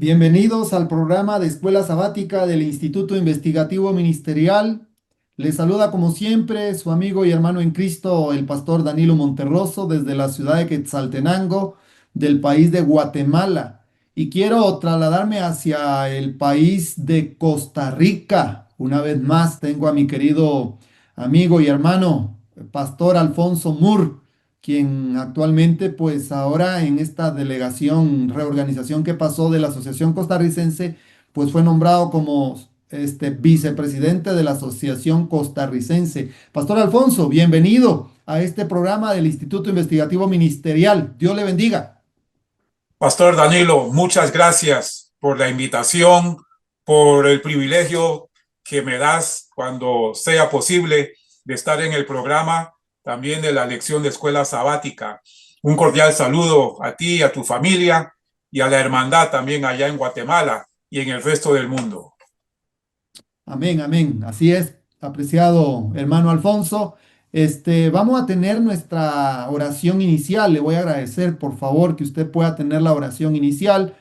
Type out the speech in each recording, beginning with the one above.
Bienvenidos al programa de Escuela Sabática del Instituto Investigativo Ministerial. Les saluda como siempre su amigo y hermano en Cristo, el pastor Danilo Monterroso, desde la ciudad de Quetzaltenango, del país de Guatemala. Y quiero trasladarme hacia el país de Costa Rica. Una vez más tengo a mi querido amigo y hermano, pastor Alfonso Mur, quien actualmente, pues ahora en esta delegación, reorganización que pasó de la Asociación Costarricense, pues fue nombrado como vicepresidente de la Asociación Costarricense. Pastor Alfonso, bienvenido a este programa del Instituto Investigativo Ministerial. Dios le bendiga. Pastor Danilo, muchas gracias por la invitación, por el privilegio que me das cuando sea posible de estar en el programa, también de la lección de escuela sabática. Un cordial saludo a ti, a tu familia y a la hermandad también allá en Guatemala y en el resto del mundo. Amén, amén. Así es, apreciado hermano Alfonso. Vamos a tener nuestra oración inicial. Le voy a agradecer, por favor, que usted pueda tener la oración inicial,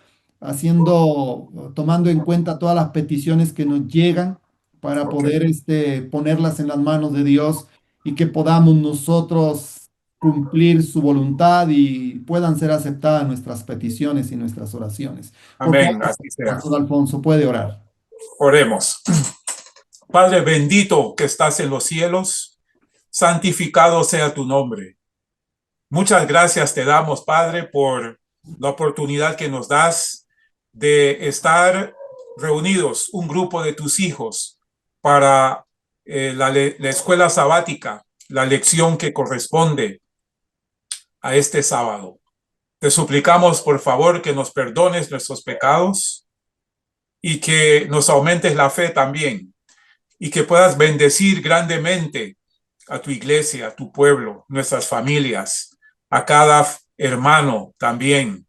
tomando en cuenta todas las peticiones que nos llegan para Ok, poder, ponerlas en las manos de Dios y que podamos nosotros cumplir su voluntad y puedan ser aceptadas nuestras peticiones y nuestras oraciones. Por amén, favor, así sea. pastor Alfonso, puede orar. Oremos. Padre bendito que estás en los cielos, santificado sea tu nombre. Muchas gracias te damos, Padre, por la oportunidad que nos das de estar reunidos, un grupo de tus hijos, para la escuela sabática, la lección que corresponde a este sábado. Te suplicamos, por favor, que nos perdones nuestros pecados y que nos aumentes la fe también y que puedas bendecir grandemente a tu iglesia, a tu pueblo, nuestras familias, a cada hermano también.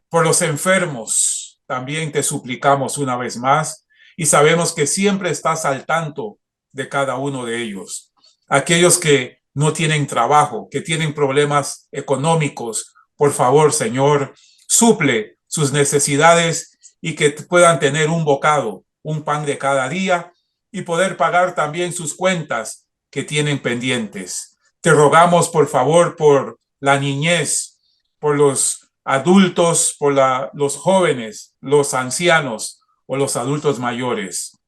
Por los enfermos, también te suplicamos una vez más y sabemos que siempre estás al tanto de cada uno de ellos. Aquellos que no tienen trabajo, que tienen problemas económicos, por favor, Señor, suple sus necesidades y que puedan tener un bocado, un pan de cada día y poder pagar también sus cuentas que tienen pendientes. Te rogamos, por favor, por la niñez, por los adultos, por los jóvenes, los ancianos o los adultos mayores.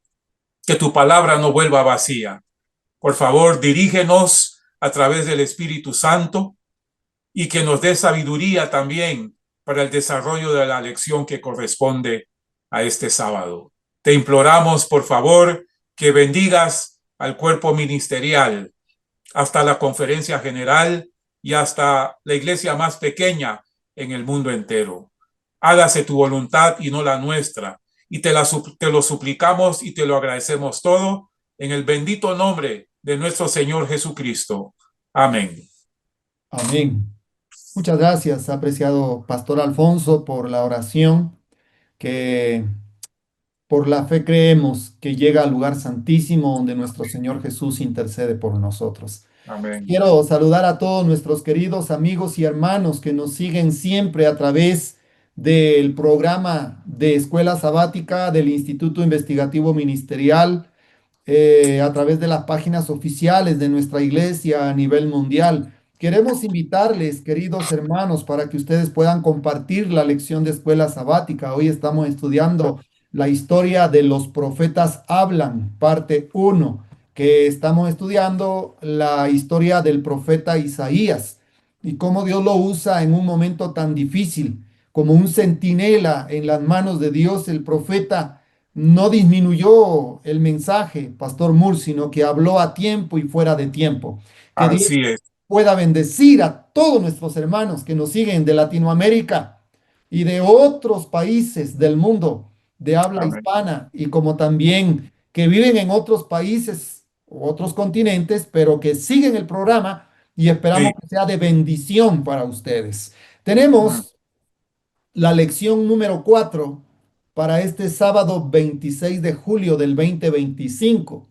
Que tu palabra no vuelva vacía. Por favor, dirígenos a través del Espíritu Santo y que nos dé sabiduría también para el desarrollo de la lección que corresponde a este sábado. Te imploramos, por favor, que bendigas al cuerpo ministerial, hasta la conferencia general y hasta la iglesia más pequeña en el mundo entero. Hágase tu voluntad y no la nuestra. Y te lo suplicamos y te lo agradecemos todo en el bendito nombre de nuestro Señor Jesucristo. Amén. Amén. Muchas gracias, apreciado Pastor Alfonso, por la oración que por la fe creemos que llega al lugar santísimo donde nuestro Señor Jesús intercede por nosotros. Amén. Quiero saludar a todos nuestros queridos amigos y hermanos que nos siguen siempre a través del programa de Escuela Sabática del Instituto Investigativo Ministerial, a través de las páginas oficiales de nuestra iglesia a nivel mundial. Queremos invitarles, queridos hermanos, para que ustedes puedan compartir la lección de escuela sabática. Hoy estamos estudiando la historia de los profetas hablan, parte uno, que estamos estudiando la historia del profeta Isaías y cómo Dios lo usa en un momento tan difícil, como un centinela en las manos de Dios, el profeta no disminuyó el mensaje, Pastor Moore, sino que habló a tiempo y fuera de tiempo. Que Dios Así es. pueda bendecir a todos nuestros hermanos que nos siguen de Latinoamérica y de otros países del mundo de habla Amén. hispana y como también que viven en otros países o otros continentes, pero que siguen el programa y esperamos Sí. que sea de bendición para ustedes. Tenemos la lección número 4 para este sábado 26 de julio del 2025.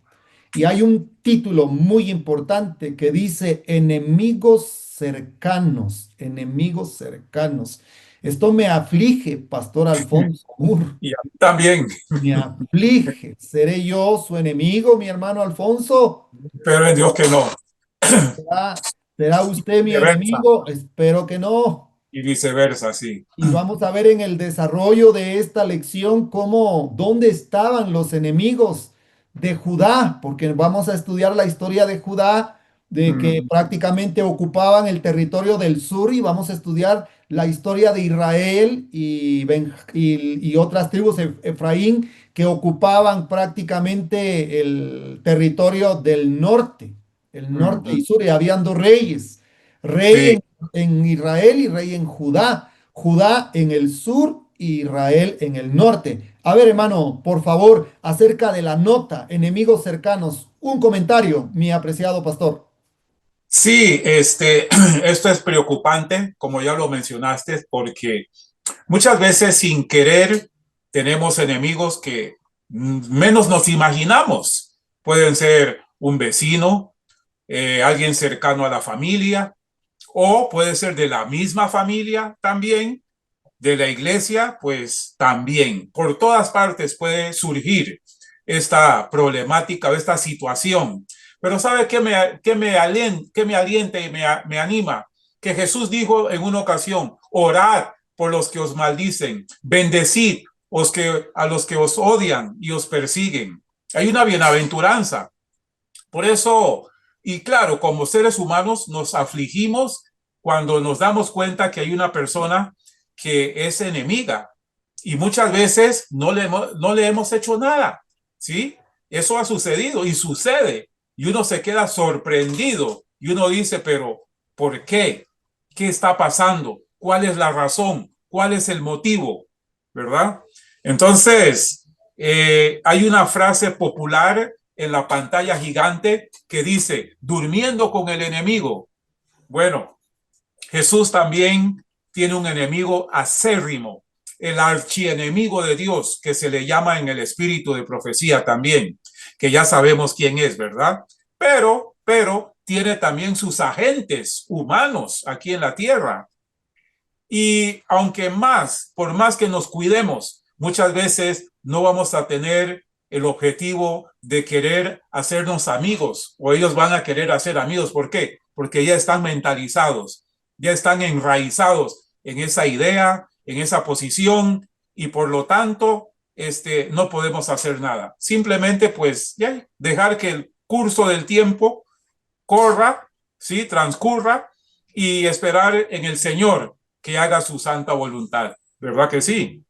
Y hay un título muy importante que dice enemigos cercanos, enemigos cercanos. Esto me aflige, Pastor Alfonso Mur, Y a mí también, me aflige. ¿Seré yo su enemigo, mi hermano Alfonso? pero en Dios que no. ¿Será usted mi Viceversa. enemigo? Espero que no. Y viceversa, sí. Y vamos a ver en el desarrollo de esta lección dónde estaban los enemigos de Judá, porque vamos a estudiar la historia de Judá, de que Mm, prácticamente ocupaban el territorio del sur, y vamos a estudiar la historia de Israel y otras tribus, Efraín, que ocupaban prácticamente el territorio del norte, el norte y ujú. sur, y habían dos reyes, rey Sí, en Israel y rey en Judá. Judá en el sur y Israel en el norte. A ver, hermano, por favor, acerca de la nota, enemigos cercanos, un comentario, mi apreciado pastor. sí, esto es preocupante, como ya lo mencionaste, porque muchas veces sin querer tenemos enemigos que menos nos imaginamos. Pueden ser un vecino, alguien cercano a la familia, o puede ser de la misma familia también, de la iglesia, pues también. Por todas partes puede surgir esta problemática o esta situación. Pero ¿sabe qué me alienta y me anima? Que Jesús dijo en una ocasión, orad por los que os maldicen, bendecid a los que os odian y os persiguen. Hay una bienaventuranza. Por eso, y claro, como seres humanos nos afligimos cuando nos damos cuenta que hay una persona que es enemiga y muchas veces no le hemos hecho nada, ¿sí? Eso ha sucedido y sucede y uno se queda sorprendido y uno dice, pero ¿por qué? ¿Qué está pasando? ¿Cuál es la razón? ¿Cuál es el motivo? ¿Verdad? Entonces, hay una frase popular en la pantalla gigante que dice, durmiendo con el enemigo. Bueno, Jesús también tiene un enemigo acérrimo, el archienemigo de Dios, que se le llama en el espíritu de profecía también, que ya sabemos quién es, ¿verdad? Pero tiene también sus agentes humanos aquí en la tierra. Y aunque por más que nos cuidemos, muchas veces no vamos a tener el objetivo de querer hacernos amigos o ellos van a querer hacer amigos. ¿Por qué? Porque ya están mentalizados, ya están enraizados en esa idea, en esa posición y por lo tanto no podemos hacer nada. Simplemente pues ya dejar que el curso del tiempo corra, ¿sí? Transcurra y esperar en el Señor que haga su santa voluntad. ¿Verdad que sí?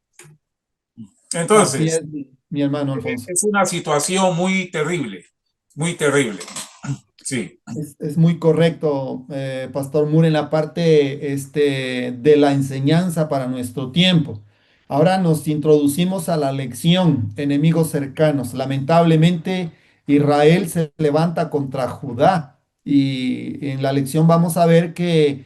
Así Entonces, es, mi hermano Alfonso. es una situación muy terrible, muy terrible. Sí. Es muy correcto, Pastor Moore, en la parte de la enseñanza para nuestro tiempo. Ahora nos introducimos a la lección, enemigos cercanos. Lamentablemente, Israel se levanta contra Judá y en la lección vamos a ver que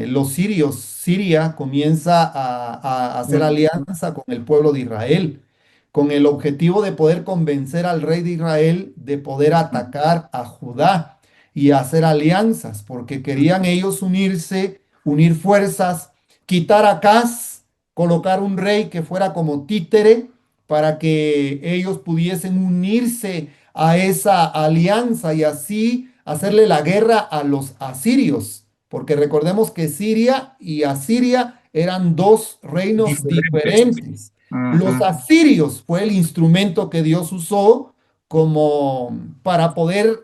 los sirios, Siria comienza a hacer Mm, alianza con el pueblo de Israel con el objetivo de poder convencer al rey de Israel de poder mm, atacar a Judá y hacer alianzas, porque querían ellos unirse, unir fuerzas, quitar a Acaz, colocar un rey que fuera como títere para que ellos pudiesen unirse a esa alianza y así hacerle la guerra a los asirios, porque recordemos que Siria y Asiria eran dos reinos diferentes. diferentes. Los Ujú, asirios fue el instrumento que Dios usó como para poder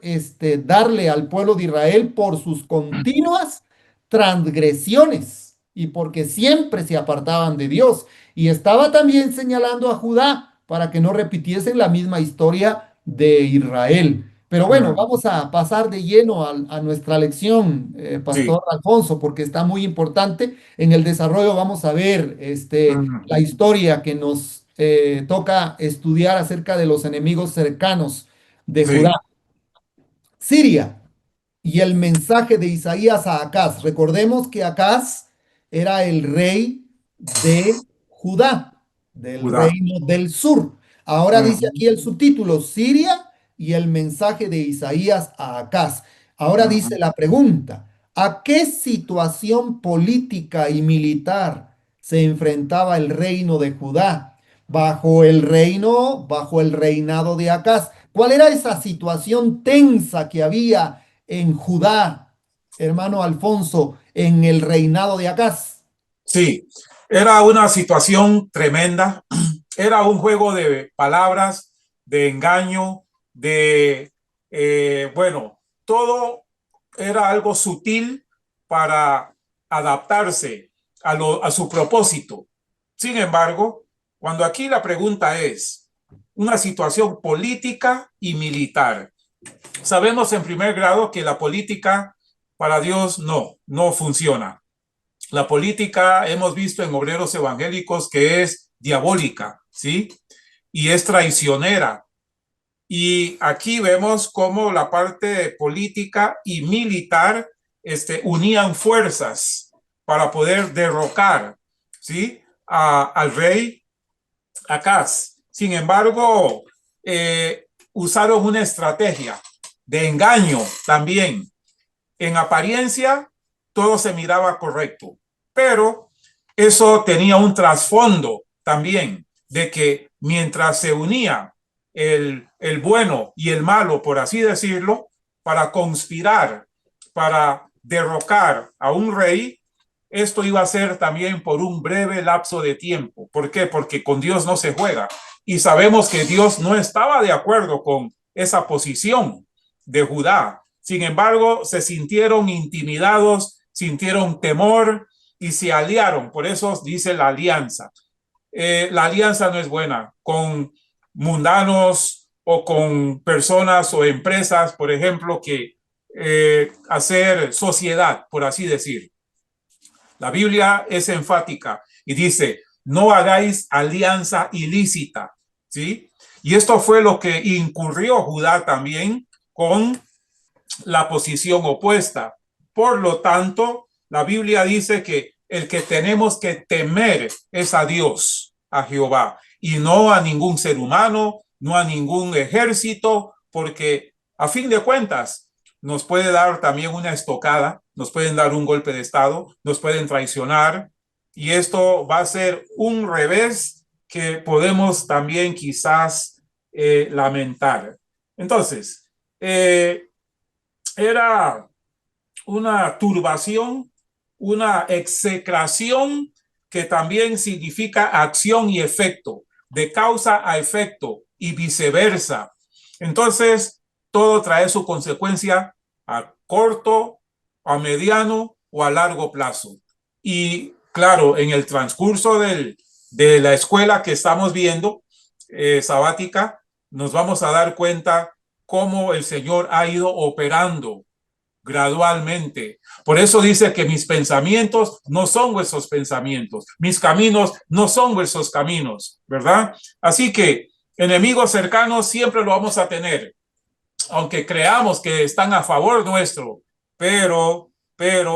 darle al pueblo de Israel por sus continuas transgresiones y porque siempre se apartaban de Dios. Y estaba también señalando a Judá para que no repitiesen la misma historia de Israel. Pero bueno, mm, vamos a pasar de lleno a nuestra lección, sí. Pastor Alfonso, porque está muy importante. En el desarrollo vamos a ver la Mm, historia que nos toca estudiar acerca de los enemigos cercanos de Judá. sí. Siria y el mensaje de Isaías a Acaz. Recordemos que Acaz era el rey de Judá, del Judá. reino del sur. Ahora dice Ujú, aquí el subtítulo, Siria y el mensaje de Isaías a Acaz. Ahora dice ujú, la pregunta, ¿A qué situación política y militar se enfrentaba el reino de Judá? Bajo el reinado de Acaz. ¿Cuál era esa situación tensa que había en Judá, hermano Alfonso, en el reinado de Acaz? Sí, era una situación tremenda. Era un juego de palabras, de engaño, bueno, todo era algo sutil para adaptarse a su propósito. Sin embargo, cuando aquí la pregunta es una situación política y militar, sabemos en primer grado que la política para Dios no funciona. La política hemos visto en obreros evangélicos que es diabólica, ¿sí? Y es traicionera. Y aquí vemos cómo la parte política y militar unían fuerzas para poder derrocar, ¿sí? Al rey Acaz. Sin embargo, usaron una estrategia de engaño también. En apariencia, todo se miraba correcto, pero eso tenía un trasfondo también de que mientras se unía el bueno y el malo, por así decirlo, para conspirar, para derrocar a un rey, esto iba a ser también por un breve lapso de tiempo. ¿Por qué? Porque con Dios no se juega. Y sabemos que Dios no estaba de acuerdo con esa posición de Judá. Sin embargo, se sintieron intimidados, sintieron temor y se aliaron. Por eso dice la alianza. La alianza no es buena con mundanos o con personas o empresas, por ejemplo, que hacer sociedad, por así decir. La Biblia es enfática y dice, no hagáis alianza ilícita, ¿sí? Y esto fue lo que incurrió Judá también con la posición opuesta. Por lo tanto, la Biblia dice que el que tenemos que temer es a Dios, a Jehová, y no a ningún ser humano, no a ningún ejército, porque a fin de cuentas nos puede dar también una estocada, nos pueden dar un golpe de estado, nos pueden traicionar, y esto va a ser un revés que podemos también quizás lamentar. Entonces, era una turbación, una execración que también significa acción y efecto, de causa a efecto y viceversa. Entonces, todo trae su consecuencia a corto, a mediano o a largo plazo. Y claro, en el transcurso de la escuela que estamos viendo, sabática, nos vamos a dar cuenta cómo el Señor ha ido operando gradualmente. Por eso dice que mis pensamientos no son vuestros pensamientos, mis caminos no son vuestros caminos, ¿verdad? Así que enemigos cercanos siempre lo vamos a tener, aunque creamos que están a favor nuestro, pero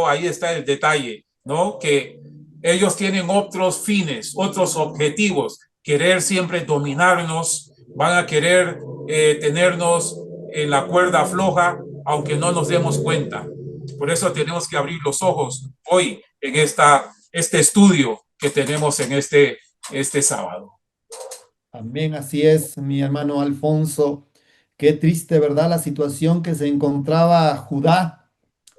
ahí está el detalle, ¿no? Que ellos tienen otros fines, otros objetivos, querer siempre dominarnos, van a querer tenernos en la cuerda floja, aunque no nos demos cuenta. Por eso tenemos que abrir los ojos hoy en este estudio que tenemos en este sábado. También así es, mi hermano Alfonso. Qué triste, ¿verdad? La situación que se encontraba Judá,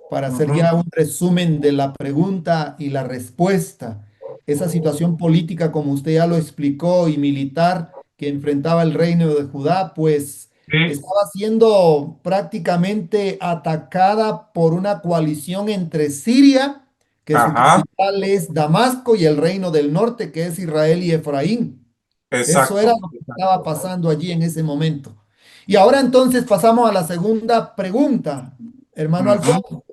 para Uh hacer -huh. ya un resumen de la pregunta y la respuesta. Esa situación política, como usted ya lo explicó, y militar que enfrentaba el reino de Judá, pues Sí. estaba siendo prácticamente atacada por una coalición entre Siria, que su Ajá, capital es Damasco, y el reino del norte, que es Israel y Efraín. Eso era exacto. lo que estaba pasando allí en ese momento. Y ahora entonces pasamos a la segunda pregunta, hermano Uh -huh. Alfonso.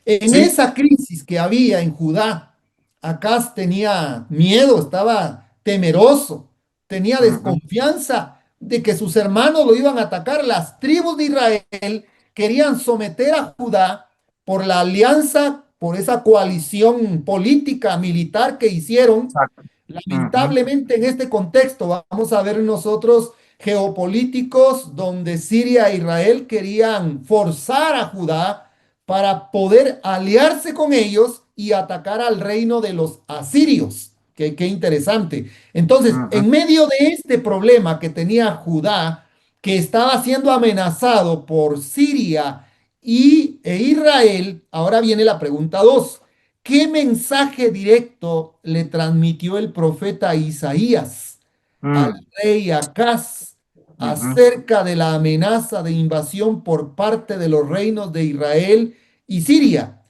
En Sí, esa crisis que había en Judá, Acaz tenía miedo, estaba temeroso, tenía uh -huh. desconfianza de que sus hermanos lo iban a atacar. Las tribus de Israel querían someter a Judá por la alianza, por esa coalición política, militar que hicieron. Exacto. Uh -huh. Lamentablemente en este contexto vamos a ver nosotros geopolíticos donde Siria e Israel querían forzar a Judá para poder aliarse con ellos y atacar al reino de los asirios. Qué interesante. Entonces, ujú, en medio de este problema que tenía Judá, que estaba siendo amenazado por Siria e Israel, ahora viene la pregunta 2. ¿Qué mensaje directo le transmitió el profeta Isaías al mm, rey Acaz ujú. acerca de la amenaza de invasión por parte de los reinos de Israel y Siria?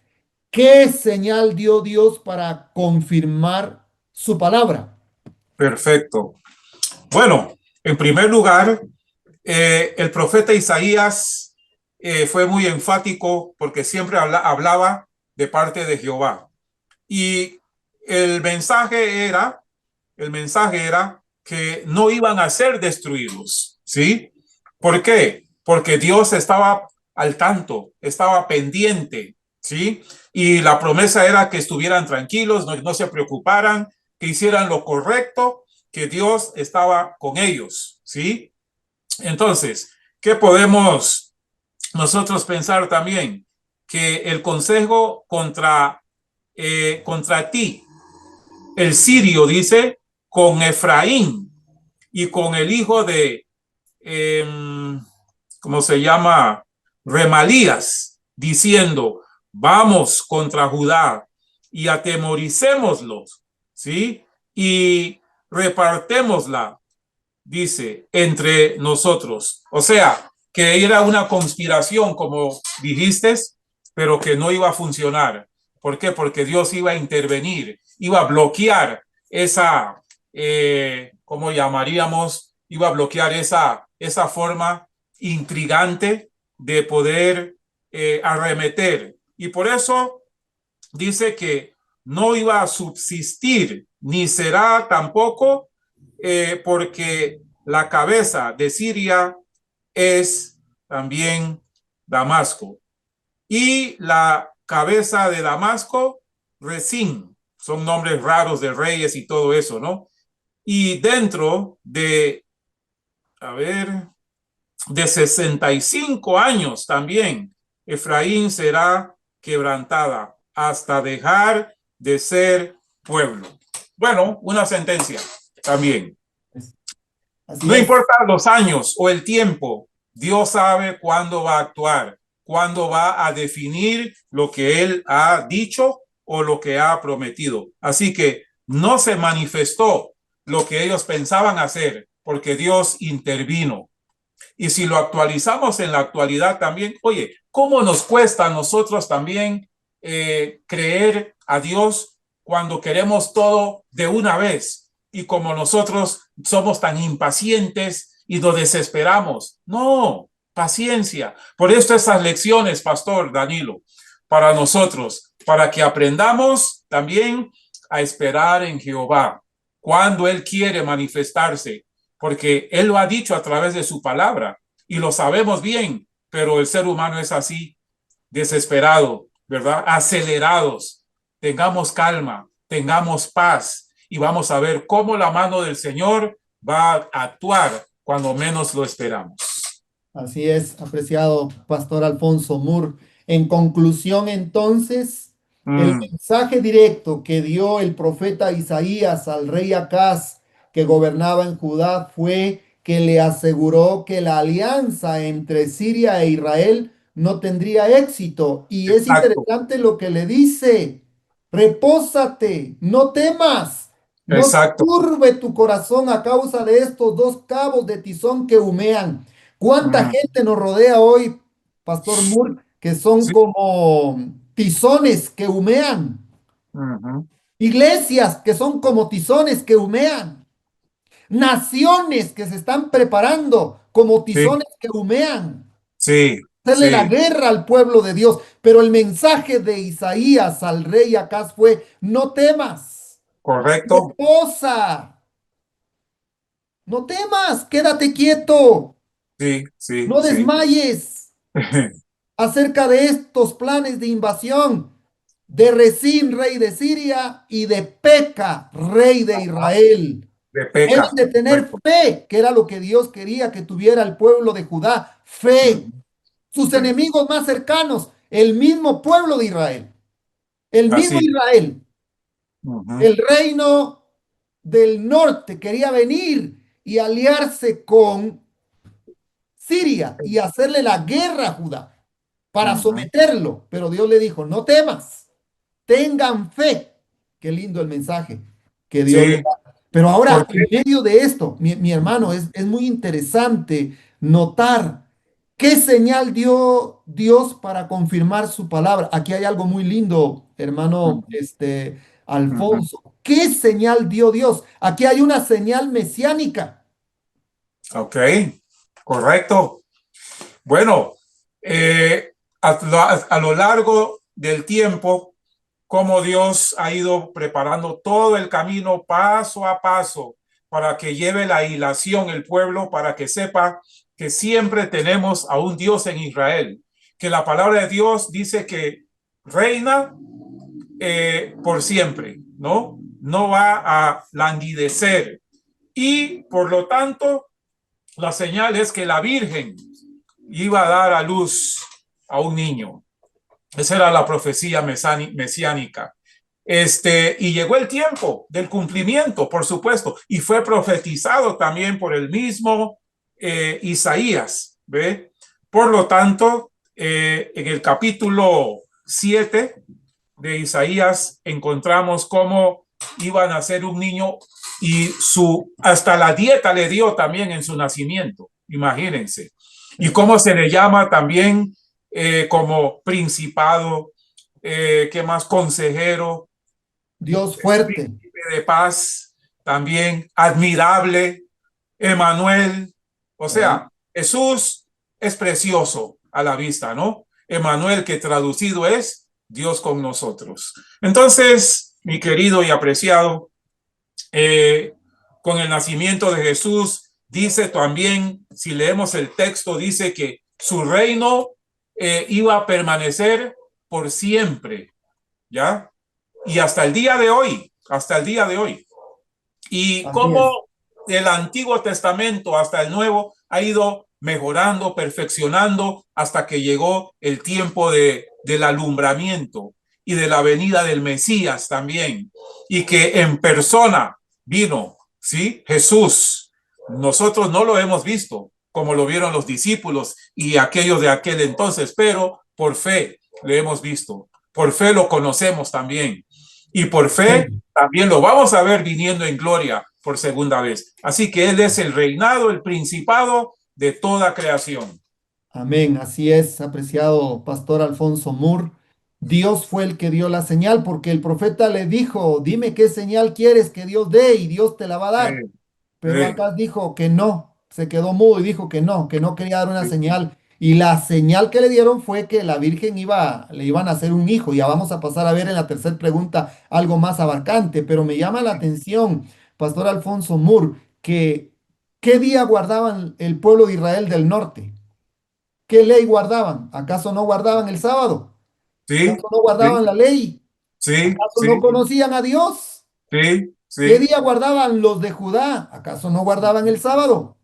¿Qué señal dio Dios para confirmar su palabra? Perfecto. Bueno, en primer lugar, el profeta Isaías fue muy enfático porque siempre hablaba de parte de Jehová. Y el mensaje era, el mensaje era que no iban a ser destruidos, ¿sí? ¿Por qué? Porque Dios estaba al tanto, estaba pendiente, ¿sí? Y la promesa era que estuvieran tranquilos, no se preocuparan, que hicieran lo correcto, que Dios estaba con ellos, ¿sí? Entonces, ¿qué podemos nosotros pensar también? Que el consejo contra ti, el sirio dice, con Efraín y con el hijo de, eh, ¿cómo se llama? Remalías, diciendo, vamos contra Judá y atemoricémoslos, ¿sí? Y repartémosla, dice, entre nosotros. O sea, que era una conspiración, como dijiste, pero que no iba a funcionar. ¿Por qué? Porque Dios iba a intervenir, iba a bloquear esa, ¿cómo llamaríamos? Iba a bloquear esa forma intrigante de poder arremeter. Y por eso dice que no iba a subsistir, ni será tampoco, porque la cabeza de Siria es también Damasco. Y la cabeza de Damasco, Rezín. Son nombres raros de reyes y todo eso, ¿no? Y dentro de, a ver, de 65 años también, Efraín será quebrantada hasta dejar de ser pueblo. Bueno, una sentencia también. Así No es, importa los años o el tiempo, Dios sabe cuándo va a actuar, cuándo va a definir lo que Él ha dicho o lo que ha prometido. Así que no se manifestó lo que ellos pensaban hacer porque Dios intervino. Y si lo actualizamos en la actualidad también, oye, ¿cómo nos cuesta a nosotros también creer a Dios cuando queremos todo de una vez? Y como nosotros somos tan impacientes y nos desesperamos. No, paciencia. Por esto esas lecciones, Pastor Danilo, para nosotros, para que aprendamos también a esperar en Jehová cuando Él quiere manifestarse, porque Él lo ha dicho a través de su palabra y lo sabemos bien, pero el ser humano es así, desesperado, ¿verdad? Acelerados. Tengamos calma, tengamos paz y vamos a ver cómo la mano del Señor va a actuar cuando menos lo esperamos. así es, apreciado Pastor Alfonso Mur. En conclusión, entonces, el Mm, mensaje directo que dio el profeta Isaías al rey Acaz, que gobernaba en Judá, fue que le aseguró que la alianza entre Siria e Israel no tendría éxito. Y es exacto, interesante lo que le dice: repósate, no temas, no se exacto. turbe tu corazón a causa de estos dos cabos de tizón que humean. ¿Cuánta Mm, gente nos rodea hoy, Pastor Moore, que son sí, como tizones que humean? uh-huh, Iglesias que son como tizones que humean. Naciones que se están preparando como sí, tizones que humean. sí, Hacerle la sí, guerra al pueblo de Dios. Pero el mensaje de Isaías al rey Acaz fue: no temas, correcto, reposa, no temas, quédate quieto, sí, sí, no sí. desmayes acerca de estos planes de invasión de Resín, rey de Siria, y de Peca, rey de Israel. De Deben peca, de tener correcto. fe, que era lo que Dios quería que tuviera el pueblo de Judá, Uh-huh, fe. Sus sí, enemigos más cercanos el mismo pueblo de Israel, el mismo Así. Israel, Ujú, el reino del norte quería venir y aliarse con Siria y hacerle la guerra a Judá para ujú. someterlo. Pero Dios le dijo, no temas, tengan fe. Qué lindo el mensaje que Dios le Sí, da. Pero ahora, porque en medio de esto, mi hermano, es muy interesante notar qué señal dio Dios para confirmar su palabra. Aquí hay algo muy lindo, hermano, ujú. Alfonso. ¿Qué señal dio Dios? Aquí hay una señal mesiánica. Ok, correcto. Bueno, eh, a lo largo del tiempo, como Dios ha ido preparando todo el camino paso a paso para que lleve la hilación el pueblo, para que sepa que siempre tenemos a un Dios en Israel, que la palabra de Dios dice que reina por siempre, ¿no? No va a languidecer. Y por lo tanto, la señal es que la Virgen iba a dar a luz a un niño. Esa era la profecía mesiánica. Y llegó el tiempo del cumplimiento, por supuesto, y fue profetizado también por el mismo Isaías, ¿ve? Por lo tanto, en el capítulo 7 de Isaías encontramos cómo iba a nacer un niño y hasta la dieta le dio también en su nacimiento, imagínense. Y cómo se le llama también como principado, ¿qué más? Consejero, Dios fuerte. príncipe de paz, también admirable, Emanuel. O Oh, sea, Jesús es precioso a la vista, ¿no? Emanuel, que traducido es Dios con nosotros. Entonces, mi querido y apreciado, eh, con el nacimiento de Jesús, dice también, si leemos el texto, dice que su reino iba a permanecer por siempre, ¿ya? Y hasta el día de hoy. Y así es. cómo el Antiguo Testamento hasta el Nuevo ha ido mejorando, perfeccionando, hasta que llegó el tiempo del alumbramiento y de la venida del Mesías también, y que en persona vino, ¿sí? Jesús. Nosotros no lo hemos visto como lo vieron los discípulos y aquellos de aquel entonces, pero por fe lo hemos visto, por fe lo conocemos también, y por fe Amén. también lo vamos a ver viniendo en gloria por segunda vez. Así que Él es el reinado, el principado de toda creación. Amén. Así es, apreciado pastor Alfonso Mur. Dios fue el que dio la señal porque el profeta le dijo, dime qué señal quieres que Dios dé y Dios te la va a dar. Pero acá dijo que no, se quedó mudo y dijo que no quería dar una señal. Y la señal que le dieron fue que la Virgen le iban a hacer un hijo. Ya vamos a pasar a ver en la tercera pregunta algo más abarcante, pero me llama la atención, Pastor Alfonso Mur, que ¿qué día guardaban el pueblo de Israel del norte? ¿Qué ley guardaban? ¿Acaso no guardaban el sábado? Sí, ¿Acaso no guardaban sí, la ley? sí, ¿Acaso no sí, conocían a Dios? sí, ¿Qué sí. día guardaban los de Judá? ¿Acaso no guardaban el sábado?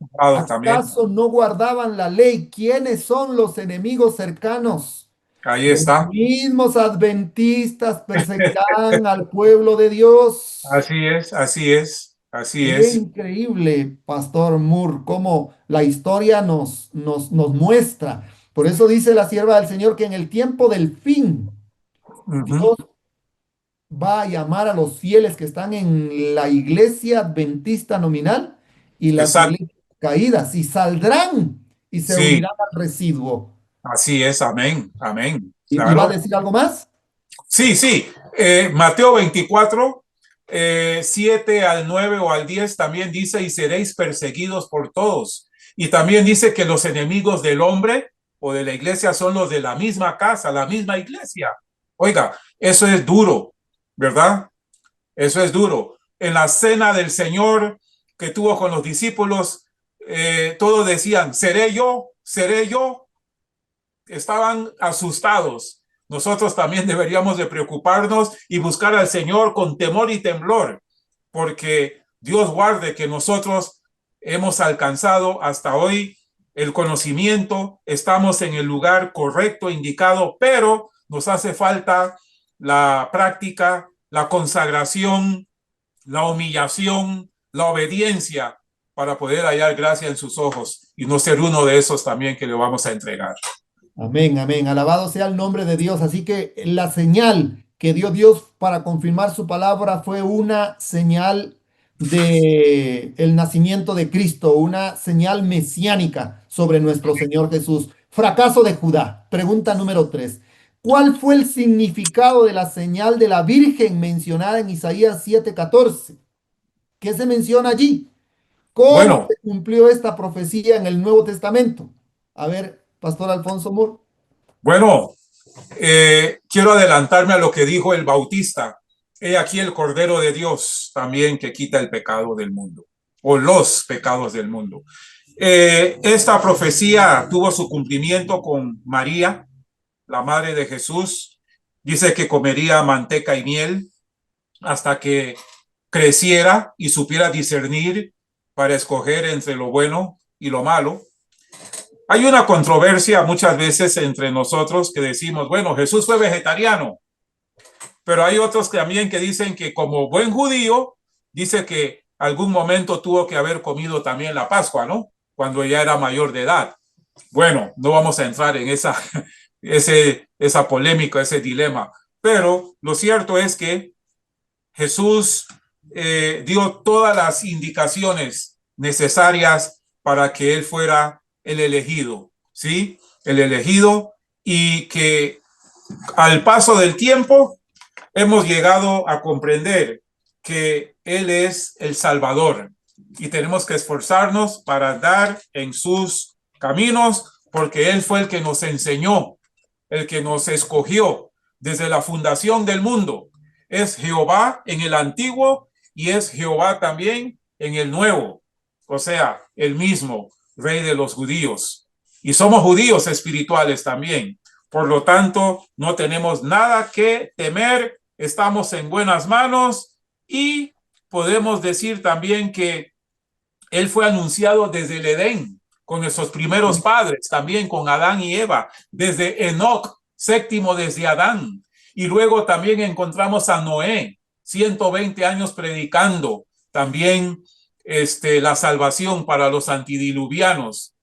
También. ¿Acaso no guardaban la ley? ¿Quiénes son los enemigos cercanos? Ahí Los está. mismos adventistas perseguirán al pueblo de Dios. Así es, así es, así Qué es. increíble, Pastor Moore, cómo la historia nos muestra. Por eso dice la sierva del Señor que en el tiempo del fin, Ujú. Dios va a llamar a los fieles que están en la iglesia adventista nominal y las Exacto. iglesias caídas y saldrán y se Sí, unirán al residuo. así es. Amén, amén. ¿Y va a Claro. decir algo más? Sí, sí. Mateo 24, 7 al 9 o al 10 también dice, y seréis perseguidos por todos. Y también dice que los enemigos del hombre o de la iglesia son los de la misma casa, la misma iglesia. Oiga, eso es duro, ¿verdad? Eso es duro. En la cena del Señor que tuvo con los discípulos, todos decían, ¿seré yo? ¿Seré yo? Estaban asustados. Nosotros también deberíamos de preocuparnos y buscar al Señor con temor y temblor, porque Dios guarde que nosotros hemos alcanzado hasta hoy el conocimiento, estamos en el lugar correcto, indicado, pero nos hace falta la práctica, la consagración, la humillación, la obediencia para poder hallar gracia en sus ojos y no ser uno de esos también que le vamos a entregar. Amén, amén. Alabado sea el nombre de Dios. Así que la señal que dio Dios para confirmar su palabra fue una señal de el nacimiento de Cristo, una señal mesiánica sobre nuestro Señor Jesús. Fracaso de Judá. Pregunta número 3. ¿Cuál fue el significado de la señal de la Virgen mencionada en Isaías 7:14? ¿Qué se menciona allí? ¿Cómo Bueno, se cumplió esta profecía en el Nuevo Testamento? A ver, Pastor Alfonso Moore. bueno, quiero adelantarme a lo que dijo el Bautista. He aquí el Cordero de Dios también que quita el pecado del mundo, o los pecados del mundo. Esta profecía tuvo su cumplimiento con María, la madre de Jesús. Dice que comería manteca y miel hasta que creciera y supiera discernir para escoger entre lo bueno y lo malo. Hay una controversia muchas veces entre nosotros que decimos, bueno, Jesús fue vegetariano, pero hay otros también que dicen que como buen judío, dice que algún momento tuvo que haber comido también la Pascua, ¿no? Cuando ya era mayor de edad. Bueno, no vamos a entrar en esa polémica, ese dilema, pero lo cierto es que Jesús dio todas las indicaciones necesarias para que él fuera el elegido, ¿sí? El elegido, y que al paso del tiempo hemos llegado a comprender que Él es el Salvador y tenemos que esforzarnos para andar en sus caminos porque Él fue el que nos enseñó, el que nos escogió desde la fundación del mundo. Es Jehová en el antiguo y es Jehová también en el nuevo, o sea, el mismo rey de los judíos. Y somos judíos espirituales también. Por lo tanto, no tenemos nada que temer, estamos en buenas manos y podemos decir también que Él fue anunciado desde el Edén, con nuestros primeros padres, también con Adán y Eva, desde Enoc, séptimo desde Adán. Y luego también encontramos a Noé, 120 años predicando también la salvación para los antidiluvianos.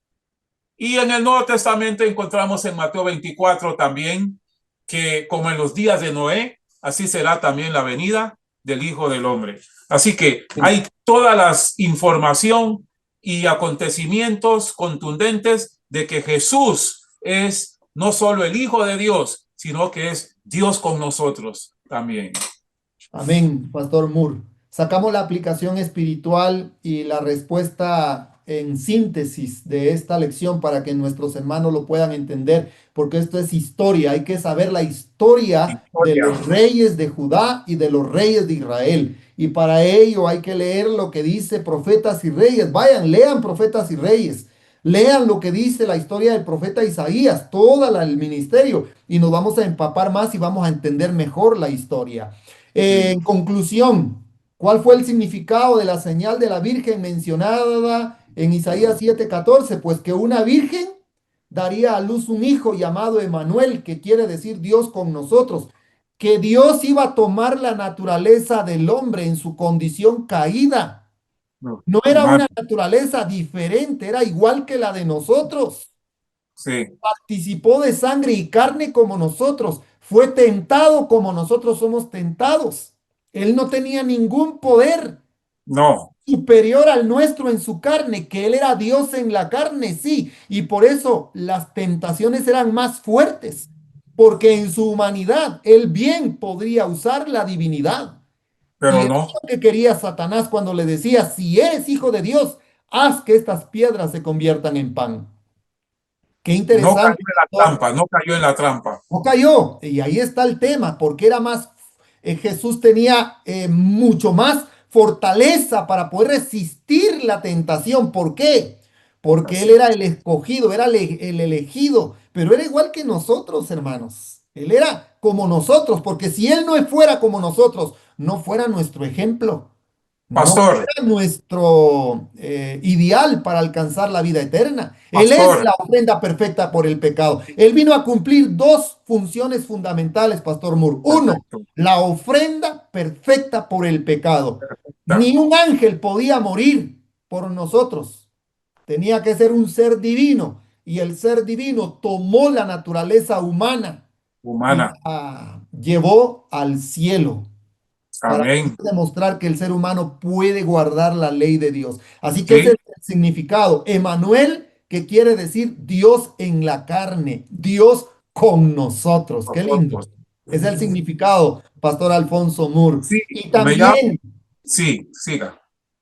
Y en el Nuevo Testamento encontramos en Mateo 24 también que como en los días de Noé, así será también la venida del Hijo del Hombre. Así que hay toda la información y acontecimientos contundentes de que Jesús es no solo el Hijo de Dios, sino que es Dios con nosotros también. Amén, Pastor Moore. Sacamos la aplicación espiritual y la respuesta en síntesis de esta lección para que nuestros hermanos lo puedan entender, porque esto es historia. Hay que saber la historia de Historia. los reyes de Judá y de los reyes de Israel. Y para ello hay que leer lo que dice Profetas y Reyes. Vayan, lean Profetas y Reyes. Lean lo que dice la historia del profeta Isaías, el ministerio, y nos vamos a empapar más y vamos a entender mejor la historia. Sí. En conclusión, ¿cuál fue el significado de la señal de la Virgen mencionada en Isaías 7:14? Pues que una virgen daría a luz un hijo llamado Emanuel, que quiere decir Dios con nosotros, que Dios iba a tomar la naturaleza del hombre en su condición caída. No, No era hermano, una naturaleza diferente, era igual que la de nosotros. sí, Participó de sangre y carne como nosotros, fue tentado como nosotros somos tentados. Él no tenía ningún poder no, superior al nuestro en su carne, que él era Dios en la carne, sí, y por eso las tentaciones eran más fuertes, porque en su humanidad él bien podría usar la divinidad. Y pero es no, lo que quería Satanás cuando le decía, si eres hijo de Dios, haz que estas piedras se conviertan en pan. Qué no cayó interesante, en la pastor. trampa, no cayó en la trampa. No cayó. Y ahí está el tema, porque era más, Jesús tenía mucho más fortaleza para poder resistir la tentación. ¿Por qué? Porque él Así. era el escogido, era el elegido, pero era igual que nosotros, hermanos. Él era como nosotros, porque si él no fuera como nosotros, no fuera nuestro ejemplo. No Pastor, era nuestro ideal para alcanzar la vida eterna. Él es pastor, la ofrenda perfecta por el pecado. Él vino a cumplir dos funciones fundamentales, Pastor Moore. Uno, perfecto. la ofrenda perfecta por el pecado. Perfecta, Ni un ángel podía morir por nosotros. Tenía que ser un ser divino. Y el ser divino tomó la naturaleza humana y humana. la llevó al cielo para Amén. demostrar que el ser humano puede guardar la ley de Dios. Así que ese es Sí, el significado. Emanuel, que quiere decir Dios en la carne, Dios con nosotros. Qué lindo. nosotros. Es el significado, Pastor Alfonso Moore. Sí, Y me llama. también Sí, siga.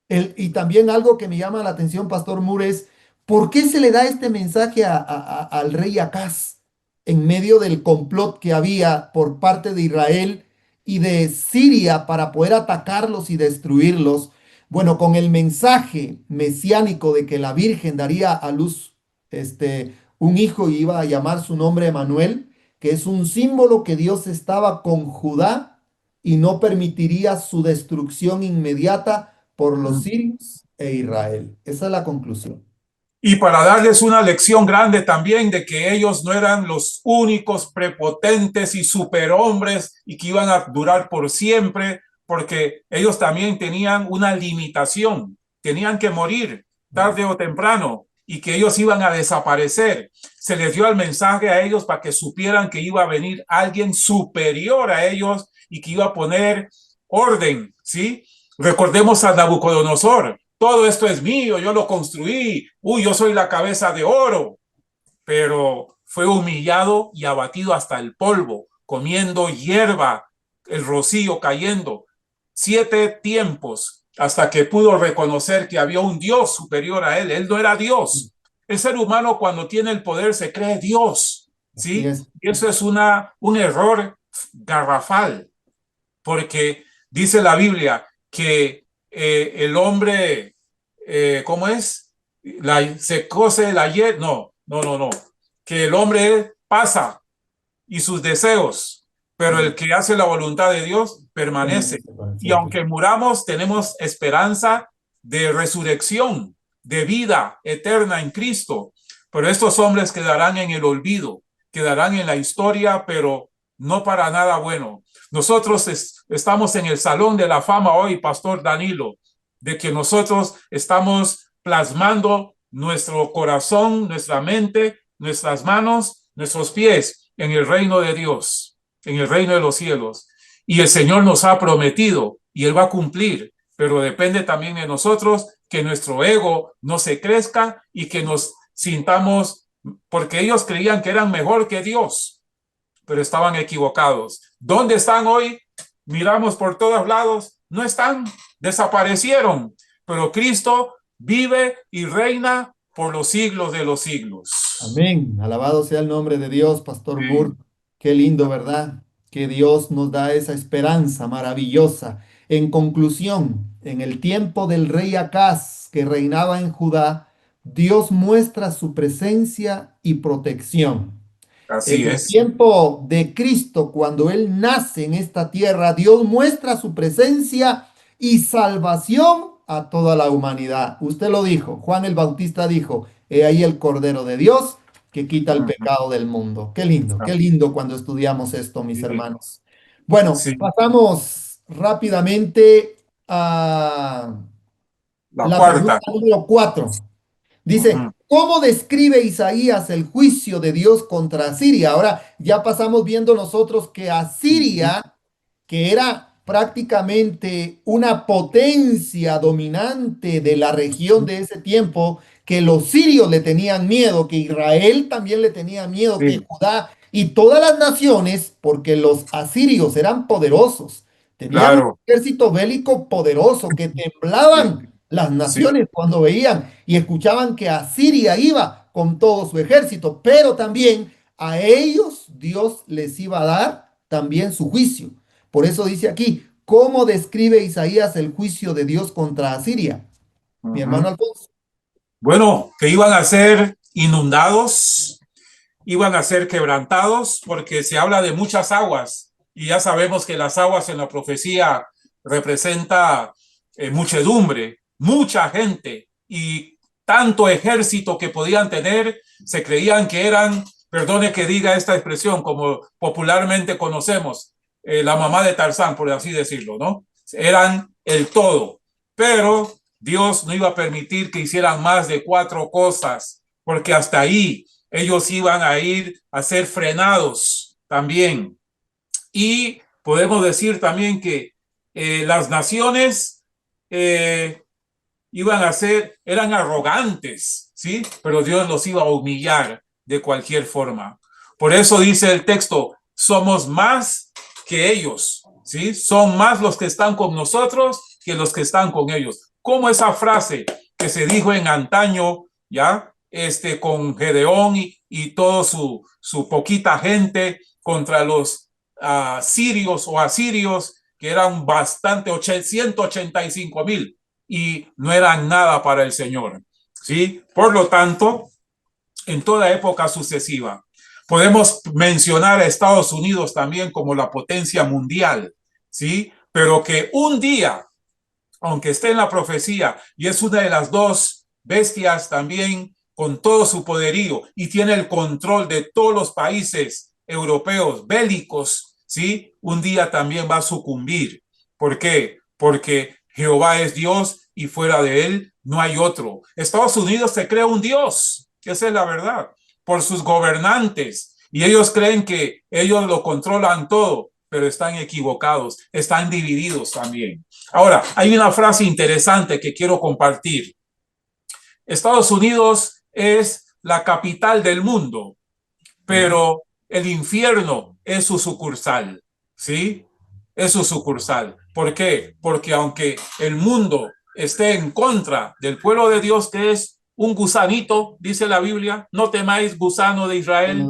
y también algo que me llama la atención, Pastor Moore, es ¿por qué se le da este mensaje al rey Acaz en medio del complot que había por parte de Israel y de Siria para poder atacarlos y destruirlos? Bueno, con el mensaje mesiánico de que la Virgen daría a luz un hijo y iba a llamar su nombre Emanuel, que es un símbolo que Dios estaba con Judá y no permitiría su destrucción inmediata por los sirios e Israel. Esa es la conclusión. Y para darles una lección grande también de que ellos no eran los únicos prepotentes y superhombres y que iban a durar por siempre, porque ellos también tenían una limitación, tenían que morir tarde o temprano y que ellos iban a desaparecer. Se les dio el mensaje a ellos para que supieran que iba a venir alguien superior a ellos y que iba a poner orden, ¿sí? Recordemos a Nabucodonosor. Todo esto es mío, yo lo construí. Uy, yo soy la cabeza de oro. Pero fue humillado y abatido hasta el polvo, comiendo hierba, el rocío cayendo. 7 tiempos hasta que pudo reconocer que había un Dios superior a él. Él no era Dios. El ser humano cuando tiene el poder se cree Dios, Así ¿sí? es. Y eso es un error garrafal, porque dice la Biblia que el hombre, ¿cómo es? Se cose la hierba, no, que el hombre pasa y sus deseos, pero el que hace la voluntad de Dios permanece. Permanece para Y siempre. aunque muramos, tenemos esperanza de resurrección, de vida eterna en Cristo. Pero estos hombres quedarán en el olvido, quedarán en la historia, pero no para nada bueno. Nosotros estamos en el Salón de la Fama hoy, Pastor Danilo, de que nosotros estamos plasmando nuestro corazón, nuestra mente, nuestras manos, nuestros pies en el reino de Dios, en el reino de los cielos. Y el Señor nos ha prometido y Él va a cumplir, pero depende también de nosotros que nuestro ego no se crezca y que nos sintamos, porque ellos creían que eran mejor que Dios, pero estaban equivocados. ¿Dónde están hoy? Miramos por todos lados, no están, desaparecieron, pero Cristo vive y reina por los siglos de los siglos. Amén. Alabado sea el nombre de Dios, Pastor Moore. Sí, Qué lindo, ¿verdad? Que Dios nos da esa esperanza maravillosa. En conclusión, en el tiempo del rey Acaz, que reinaba en Judá, Dios muestra su presencia y protección. así En el es. tiempo de Cristo, cuando Él nace en esta tierra, Dios muestra su presencia y salvación a toda la humanidad. Usted lo dijo, Juan el Bautista dijo, he ahí el Cordero de Dios que quita el pecado del mundo. Qué lindo cuando estudiamos esto, mis Sí, hermanos. Bueno, sí. pasamos rápidamente a La la pregunta cuarta. número 4. Dice, Ujú. ¿cómo describe Isaías el juicio de Dios contra Asiria? Ahora ya pasamos viendo nosotros que Ujú. Asiria, que era prácticamente una potencia dominante de la región de ese tiempo, que los sirios le tenían miedo, que Israel también le tenía miedo, que Sí, Judá y todas las naciones, porque los asirios eran poderosos, tenían un claro. ejército bélico poderoso, que Sí, temblaban las sí. naciones cuando veían y escuchaban que Asiria iba con todo su ejército, pero también a ellos Dios les iba a dar también su juicio. Por eso dice aquí, ¿cómo describe Isaías el juicio de Dios contra Asiria? Mi hermano Ujú. Alfonso. Bueno, que iban a ser inundados, iban a ser quebrantados, porque se habla de muchas aguas y ya sabemos que las aguas en la profecía representa muchedumbre, mucha gente y tanto ejército que podían tener, se creían que eran, perdone que diga esta expresión, como popularmente conocemos, la mamá de Tarzán, por así decirlo, ¿no? Eran el todo, pero Dios no iba a permitir que hicieran más de cuatro cosas, porque hasta ahí ellos iban a ir a ser frenados también. Y podemos decir también que las naciones iban a ser, eran arrogantes, ¿sí? Pero Dios los iba a humillar de cualquier forma. Por eso dice el texto, somos más que ellos, ¿sí? Son más los que están con nosotros que los que están con ellos. Como esa frase que se dijo en antaño, ¿ya? Con Gedeón y todo su poquita gente contra los sirios o asirios, que eran bastante, 185,000 y no eran nada para el Señor. ¿Sí? Por lo tanto, en toda época sucesiva, podemos mencionar a Estados Unidos también como la potencia mundial, ¿sí? Pero que un día, aunque esté en la profecía y es una de las dos bestias también con todo su poderío y tiene el control de todos los países europeos bélicos, ¿sí? Un día también va a sucumbir. ¿Por qué? Porque Jehová es Dios y fuera de él no hay otro. Estados Unidos se cree un Dios, esa es la verdad, por sus gobernantes y ellos creen que ellos lo controlan todo, pero están equivocados, están divididos también. Ahora, hay una frase interesante que quiero compartir. Estados Unidos es la capital del mundo, pero el infierno es su sucursal, ¿sí? Es su sucursal. ¿Por qué? Porque aunque el mundo esté en contra del pueblo de Dios, que es un gusanito, dice la Biblia, no temáis gusano de Israel,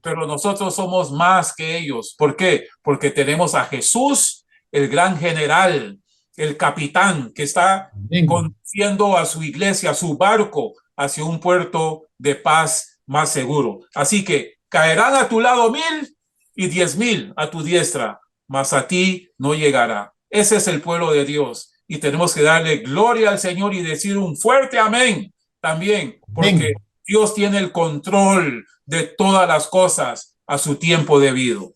pero nosotros somos más que ellos. ¿Por qué? Porque tenemos a Jesús, el gran general, el capitán que está Amén. conduciendo a su iglesia, a su barco, hacia un puerto de paz más seguro. Así que caerán a tu lado 1,000 y 10,000 a tu diestra, mas a ti no llegará. Ese es el pueblo de Dios y tenemos que darle gloria al Señor y decir un fuerte amén también, porque Amén. Dios tiene el control de todas las cosas a su tiempo debido.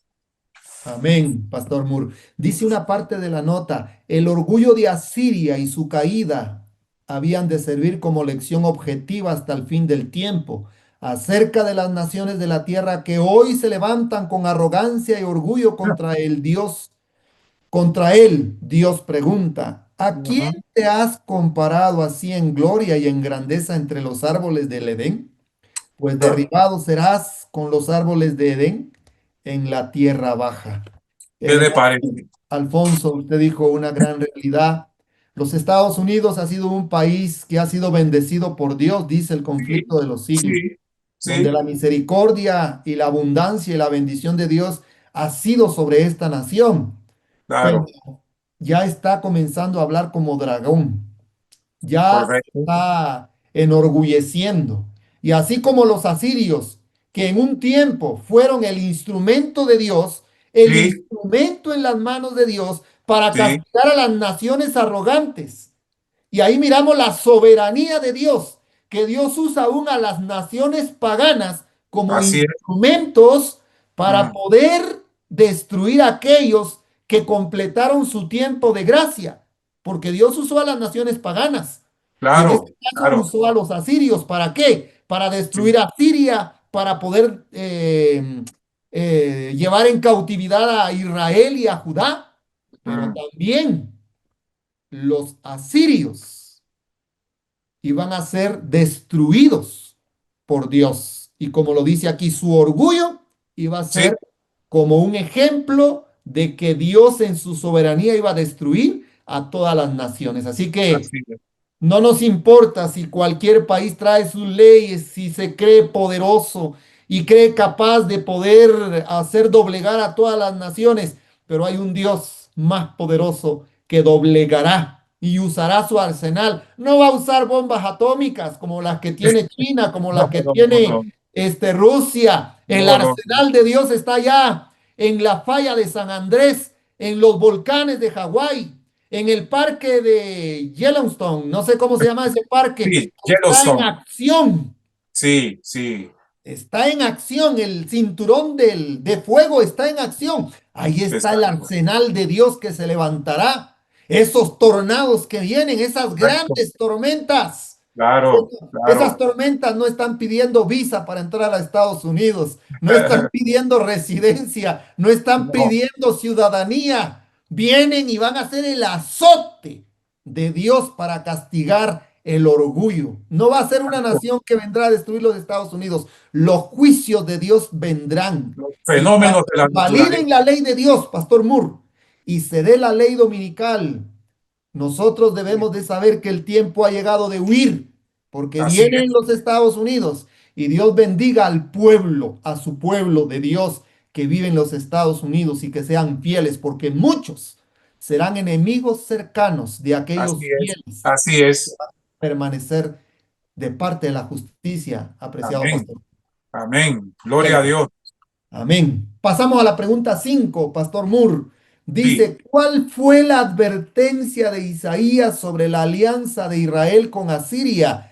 Amén, Pastor Moore. Dice una parte de la nota, el orgullo de Asiria y su caída habían de servir como lección objetiva hasta el fin del tiempo, acerca de las naciones de la tierra que hoy se levantan con arrogancia y orgullo contra el Dios. Contra él, Dios pregunta, ¿a quién Ujú. te has comparado así en gloria y en grandeza entre los árboles del Edén? Pues derribado serás con los árboles de Edén en la tierra baja. ¿Qué le Hermano parece? Alfonso, usted dijo una gran realidad. Los Estados Unidos ha sido un país que ha sido bendecido por Dios, dice el Sí, conflicto de los siglos, sí, donde sí, la misericordia y la abundancia y la bendición de Dios ha sido sobre esta nación, pero claro, ya está comenzando a hablar como dragón, ya se correcto. está enorgulleciendo. Y así como los asirios, que en un tiempo fueron el instrumento de Dios, el Sí, instrumento en las manos de Dios para sí, castigar a las naciones arrogantes. Y ahí miramos la soberanía de Dios, que Dios usa aún a las naciones paganas como así es. instrumentos para Mm, poder destruir a aquellos que completaron su tiempo de gracia, porque Dios usó a las naciones paganas. Y en este claro, caso claro. usó a los asirios. ¿Para qué? Para Sí, destruir a Siria, para poder llevar en cautividad a Israel y a Judá. Pero mm, también los asirios iban a ser destruidos por Dios. Y como lo dice aquí, su orgullo iba a sí, ser como un ejemplo de que Dios en su soberanía iba a destruir a todas las naciones. Así que así es. no nos importa si cualquier país trae sus leyes, si se cree poderoso y cree capaz de poder hacer doblegar a todas las naciones, pero hay un Dios más poderoso que doblegará y usará su arsenal. No va a usar bombas atómicas como las que tiene China, como No, las que no, no, no, tiene Rusia. El no, no, arsenal de Dios está allá en la falla de San Andrés, en los volcanes de Hawái, en el parque de Yellowstone, no sé cómo se llama ese parque, Sí, está en Yellowstone. acción. Sí, sí, Está en acción, el cinturón de fuego está en acción. Ahí está el exacto, arsenal de Dios que se levantará. Esos tornados que vienen, esas exacto. grandes tormentas. Claro, Esas claro. tormentas no están pidiendo visa para entrar a Estados Unidos, no están pidiendo residencia, no están No, pidiendo ciudadanía. Vienen y van a hacer el azote de Dios para castigar el orgullo. No va a ser una nación que vendrá a destruir los Estados Unidos. Los juicios de Dios vendrán. los Y fenómenos cuando de la naturaleza. validen la ley de Dios, Pastor Moore, y se dé la ley dominical, nosotros debemos de saber que el tiempo ha llegado de huir, porque Así vienen es, los Estados Unidos y Dios bendiga al pueblo, a su pueblo de Dios que vive en los Estados Unidos y que sean fieles, porque muchos serán enemigos cercanos de así aquellos es, fieles así es. permanecer de parte de la justicia, apreciado Amén, pastor. amén. Gloria a Dios. Amén. Pasamos a la pregunta 5, Pastor Moore. Sí. Dice, ¿cuál fue la advertencia de Isaías sobre la alianza de Israel con Asiria?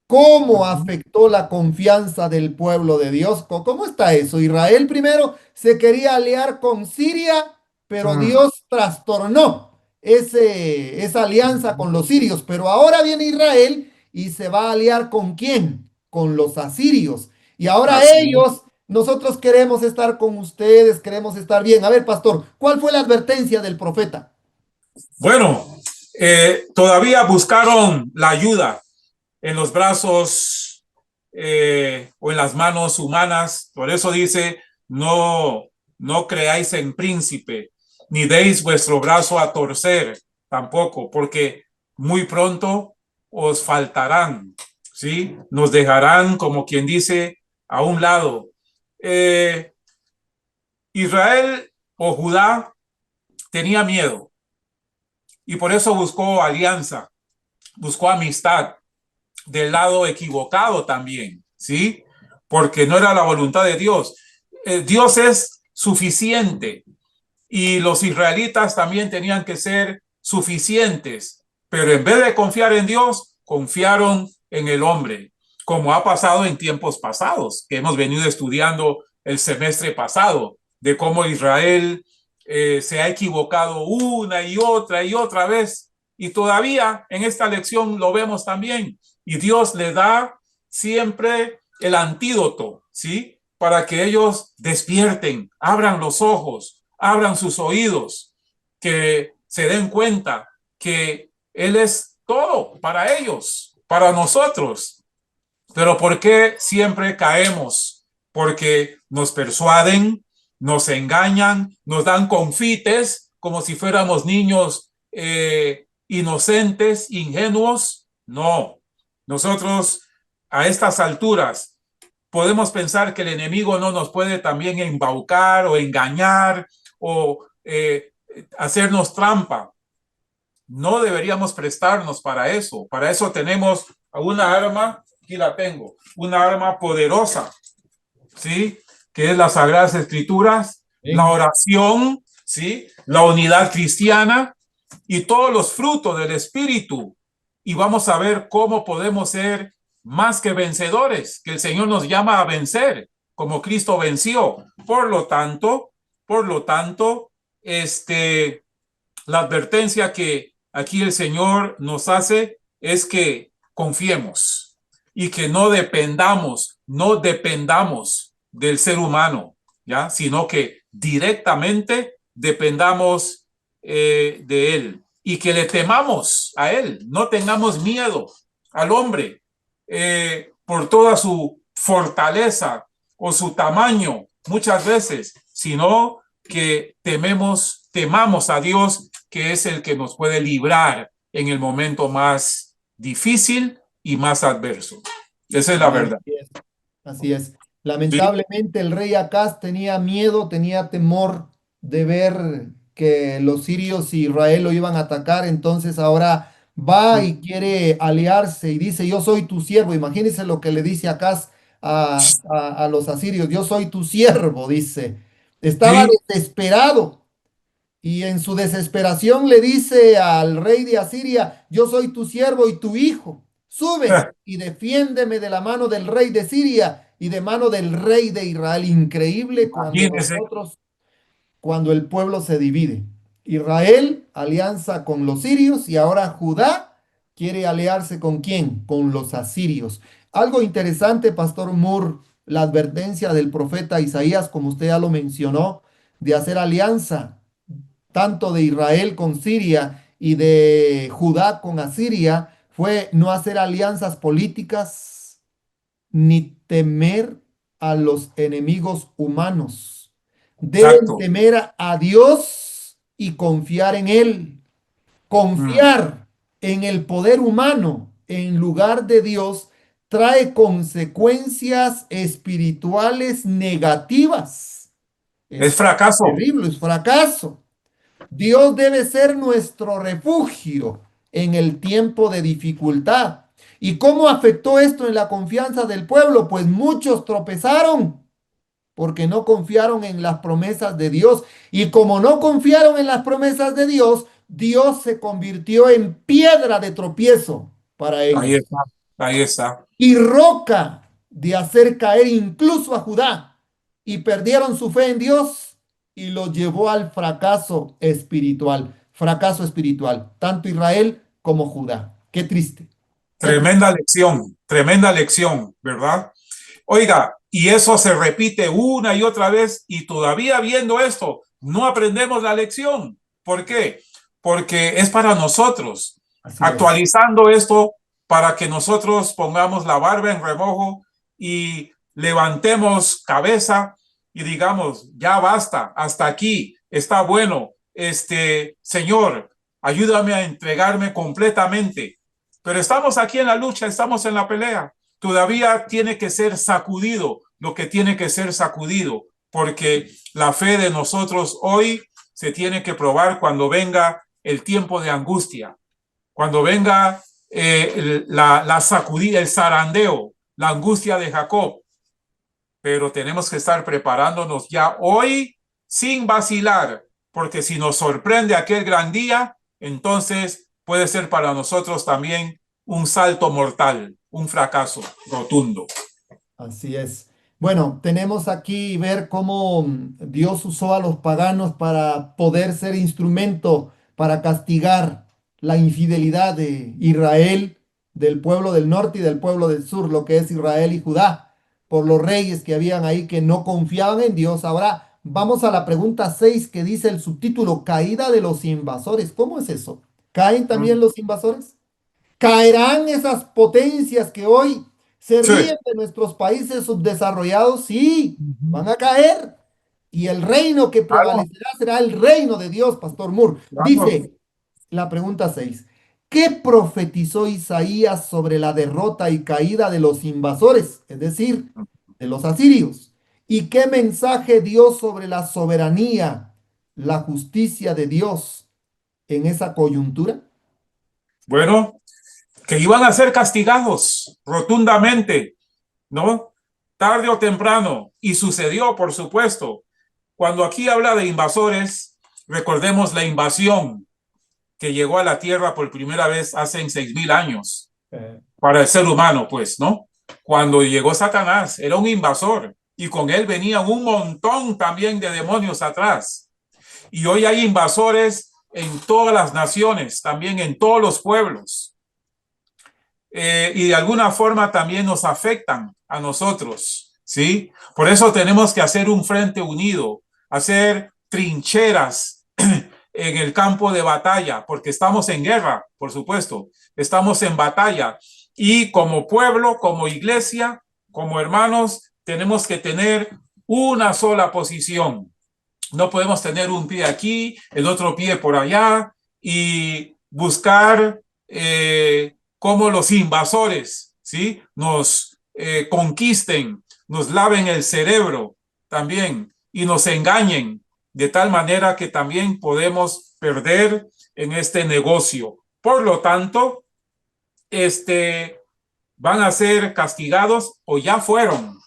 ¿Cómo Ujú. afectó la confianza del pueblo de Dios? ¿Cómo está eso? Israel primero se quería aliar con Siria, pero Mm, Dios trastornó esa alianza ujú. con los sirios. Pero ahora viene Israel y se va a aliar ¿con quién? Con los asirios. Y ahora Así es. ellos, nosotros queremos estar con ustedes, queremos estar bien. A ver, pastor, ¿cuál fue la advertencia del profeta? Bueno, todavía buscaron la ayuda en los brazos o en las manos humanas. Por eso dice, no, no creáis en príncipe, ni deis vuestro brazo a torcer tampoco, porque muy pronto os faltarán, ¿sí? Nos dejarán, como quien dice, a un lado. Eh, Israel o Judá tenía miedo y por eso buscó alianza, buscó amistad del lado equivocado también, ¿sí? Porque no era la voluntad de Dios. Dios es suficiente y los israelitas también tenían que ser suficientes, pero en vez de confiar en Dios, confiaron en el hombre, como ha pasado en tiempos pasados, que hemos venido estudiando el semestre pasado, de cómo Israel se ha equivocado una y otra vez. Y todavía en esta lección lo vemos también. Y Dios le da siempre el antídoto, ¿sí? Para que ellos despierten, abran los ojos, abran sus oídos, que se den cuenta que Él es todo para ellos, para nosotros. Pero ¿por qué siempre caemos? Porque nos persuaden, nos engañan, nos dan confites como si fuéramos niños inocentes, ingenuos. No, nosotros a estas alturas podemos pensar que el enemigo no nos puede también embaucar o engañar o hacernos trampa. No deberíamos prestarnos para eso. Para eso tenemos una arma, aquí la tengo, una arma poderosa, ¿sí? Que es las Sagradas Escrituras, la Amén. oración, ¿sí? La unidad cristiana y todos los frutos del Espíritu. Y vamos a ver cómo podemos ser más que vencedores, que el Señor nos llama a vencer, como Cristo venció. Por lo tanto, la advertencia que aquí el Señor nos hace es que confiemos y que no dependamos del ser humano, ¿ya? Sino que directamente dependamos de Él y que le temamos a Él, no tengamos miedo al hombre por toda su fortaleza o su tamaño muchas veces, sino que temamos a Dios, que es el que nos puede librar en el momento más difícil y más adverso. Esa es la Así verdad. es. Así es. ¿Sí? Lamentablemente el rey Acaz tenía miedo, tenía temor de ver que los sirios y Israel lo iban a atacar, entonces ahora va y quiere aliarse y dice, yo soy tu siervo. Imagínense lo que le dice Acaz a los asirios, yo soy tu siervo, dice. Estaba Sí, desesperado Y en su desesperación le dice al rey de Asiria, yo soy tu siervo y tu hijo. Sube y defiéndeme de la mano del rey de Siria y de mano del rey de Israel. Increíble cuando Imagínese. cuando el pueblo se divide. Israel alianza con los sirios y ahora Judá quiere aliarse con quién? Con los asirios. Algo interesante, Pastor Moore, la advertencia del profeta Isaías, como usted ya lo mencionó, de hacer alianza tanto de Israel con Siria y de Judá con Asiria, fue no hacer alianzas políticas ni temer a los enemigos humanos. Deben Exacto. temer a Dios y confiar en Él. Mm, Confiar en el poder humano en lugar de Dios trae consecuencias espirituales negativas. es Es fracaso. terrible, es fracaso. Dios debe ser nuestro refugio en el tiempo de dificultad. ¿Y cómo afectó esto en la confianza del pueblo? Pues muchos tropezaron porque no confiaron en las promesas de Dios. Y como no confiaron en las promesas de Dios, Dios se convirtió en piedra de tropiezo para Ahí ellos está. Ahí está. y roca de hacer caer incluso a Judá. Y perdieron su fe en Dios y lo llevó al fracaso espiritual, tanto Israel como Judá. Qué triste, qué triste. Tremenda lección, ¿verdad? Oiga, y eso se repite una y otra vez y todavía viendo esto, no aprendemos la lección. ¿Por qué? Porque es para nosotros, Así es, actualizando esto para que nosotros pongamos la barba en remojo y levantemos cabeza y digamos, ya basta, hasta aquí, está bueno, Señor, ayúdame a entregarme completamente. Pero estamos aquí en la lucha, estamos en la pelea. Todavía tiene que ser sacudido lo que tiene que ser sacudido, porque la fe de nosotros hoy se tiene que probar cuando venga el tiempo de angustia, cuando venga la sacudida, el zarandeo, la angustia de Jacob. Pero tenemos que estar preparándonos ya hoy sin vacilar, porque si nos sorprende aquel gran día, entonces puede ser para nosotros también un salto mortal, un fracaso rotundo. así es. Bueno, tenemos aquí ver cómo Dios usó a los paganos para poder ser instrumento para castigar la infidelidad de Israel, del pueblo del norte y del pueblo del sur, lo que es Israel y Judá, por los reyes que habían ahí que no confiaban en Dios. Ahora vamos a la pregunta 6 que dice el subtítulo, caída de los invasores. ¿Cómo es eso? ¿Caen también los invasores? ¿Caerán esas potencias que hoy se Sí, ríen de nuestros países subdesarrollados? Sí, van a caer. Y el reino que claro, prevalecerá será el reino de Dios, Pastor Moore. claro. Dice la pregunta 6. ¿Qué profetizó Isaías sobre la derrota y caída de los invasores, es decir, de los asirios? ¿Y qué mensaje dio sobre la soberanía, la justicia de Dios en esa coyuntura? Bueno, que iban a ser castigados rotundamente, ¿no? Tarde o temprano. Y sucedió, por supuesto. Cuando aquí habla de invasores, recordemos la invasión que llegó a la Tierra por primera vez hace 6,000 años para el ser humano, pues, ¿no? Cuando llegó Satanás, era un invasor y con él venían un montón también de demonios atrás. Y hoy hay invasores en todas las naciones, también en todos los pueblos. Y de alguna forma también nos afectan a nosotros, ¿sí? Por eso tenemos que hacer un frente unido, hacer trincheras en el campo de batalla, porque estamos en guerra, por supuesto, estamos en batalla. Y como pueblo, como iglesia, como hermanos, tenemos que tener una sola posición. No podemos tener un pie aquí, el otro pie por allá y buscar cómo los invasores, ¿sí? Nos conquisten, nos laven el cerebro también y nos engañen de tal manera que también podemos perder en este negocio. Por lo tanto, van a ser castigados o ya fueron,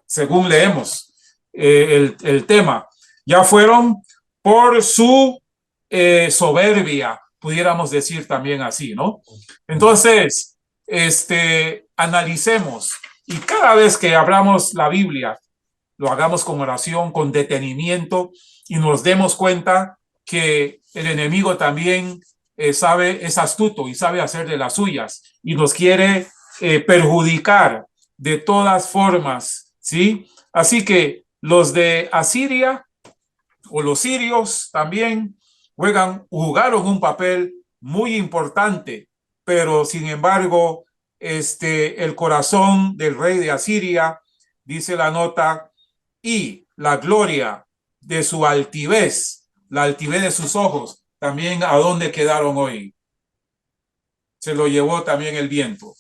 según leemos el tema. Ya fueron por su soberbia, pudiéramos decir también así, ¿no? Entonces, analicemos y cada vez que abramos la Biblia, lo hagamos con oración, con detenimiento y nos demos cuenta que el enemigo también es astuto y sabe hacer de las suyas y nos quiere perjudicar de todas formas, ¿sí? Así que los de Asiria o los sirios también jugaron un papel muy importante, pero sin embargo, el corazón del rey de Asiria, dice la nota, y la gloria de su altivez, la altivez de sus ojos, también a dónde quedaron hoy. Se lo llevó también el viento.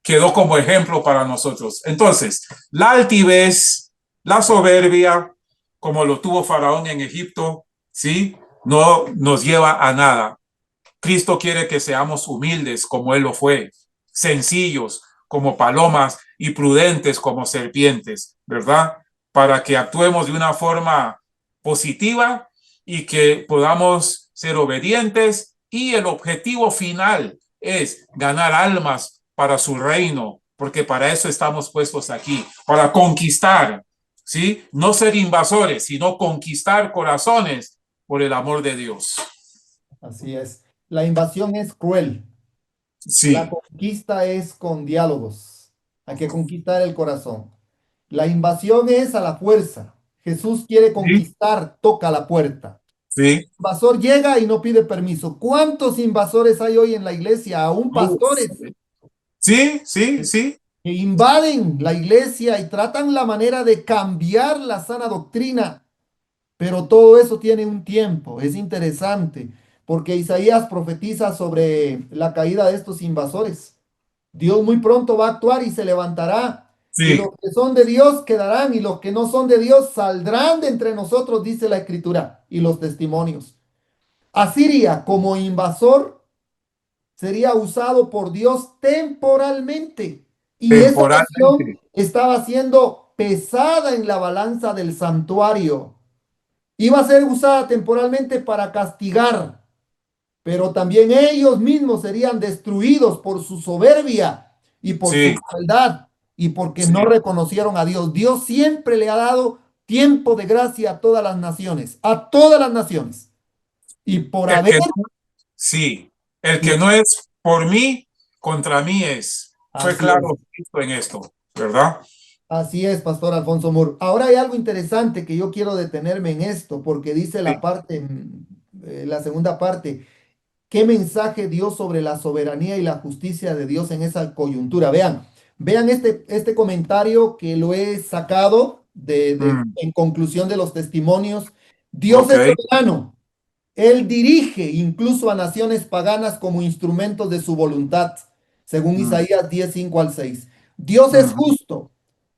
Quedó como ejemplo para nosotros. Entonces, la altivez, la soberbia, como lo tuvo Faraón en Egipto, ¿sí? No nos lleva a nada. Cristo quiere que seamos humildes como Él lo fue, sencillos como palomas y prudentes como serpientes, ¿verdad? Para que actuemos de una forma positiva y que podamos ser obedientes y el objetivo final es ganar almas para su reino, porque para eso estamos puestos aquí, para conquistar, ¿sí? No ser invasores, sino conquistar corazones por el amor de Dios. Así es. La invasión es cruel. La Sí, conquista es con diálogos. Hay que conquistar el corazón. La invasión es a la fuerza. Jesús quiere sí, conquistar, toca la puerta. sí. Invasor llega y no pide permiso. ¿Cuántos invasores hay hoy en la iglesia? Aún pastores Sí, sí, sí, que invaden la iglesia y tratan la manera de cambiar la sana doctrina. Pero todo eso tiene un tiempo. Es interesante porque Isaías profetiza sobre la caída de estos invasores. Dios muy pronto va a actuar y se levantará. Y sí. los que son de Dios quedarán y los que no son de Dios saldrán de entre nosotros, dice la escritura y los testimonios. Asiria como invasor sería usado por Dios temporalmente. Y esa nación Temporalmente. estaba siendo pesada en la balanza del santuario. Iba a ser usada temporalmente para castigar, pero también ellos mismos serían destruidos por su soberbia y por su Sí, maldad y porque no sí. reconocieron a Dios. Dios siempre le ha dado tiempo de gracia a todas las naciones, a todas las naciones. Y por El haber, que no, sí. El y que no es por mí, contra mí es. Fue así es. claro en esto, ¿verdad? Así es, Pastor Alfonso Mur. Ahora hay algo interesante que yo quiero detenerme en esto, porque dice Sí. la parte, la segunda parte, ¿qué mensaje dio sobre la soberanía y la justicia de Dios en esa coyuntura? Vean este comentario que lo he sacado Mm, en conclusión de los testimonios. Dios ok. es soberano. Él dirige incluso a naciones paganas como instrumentos de su voluntad, según Mm, Isaías 10:5 al 6. Dios es mm. justo,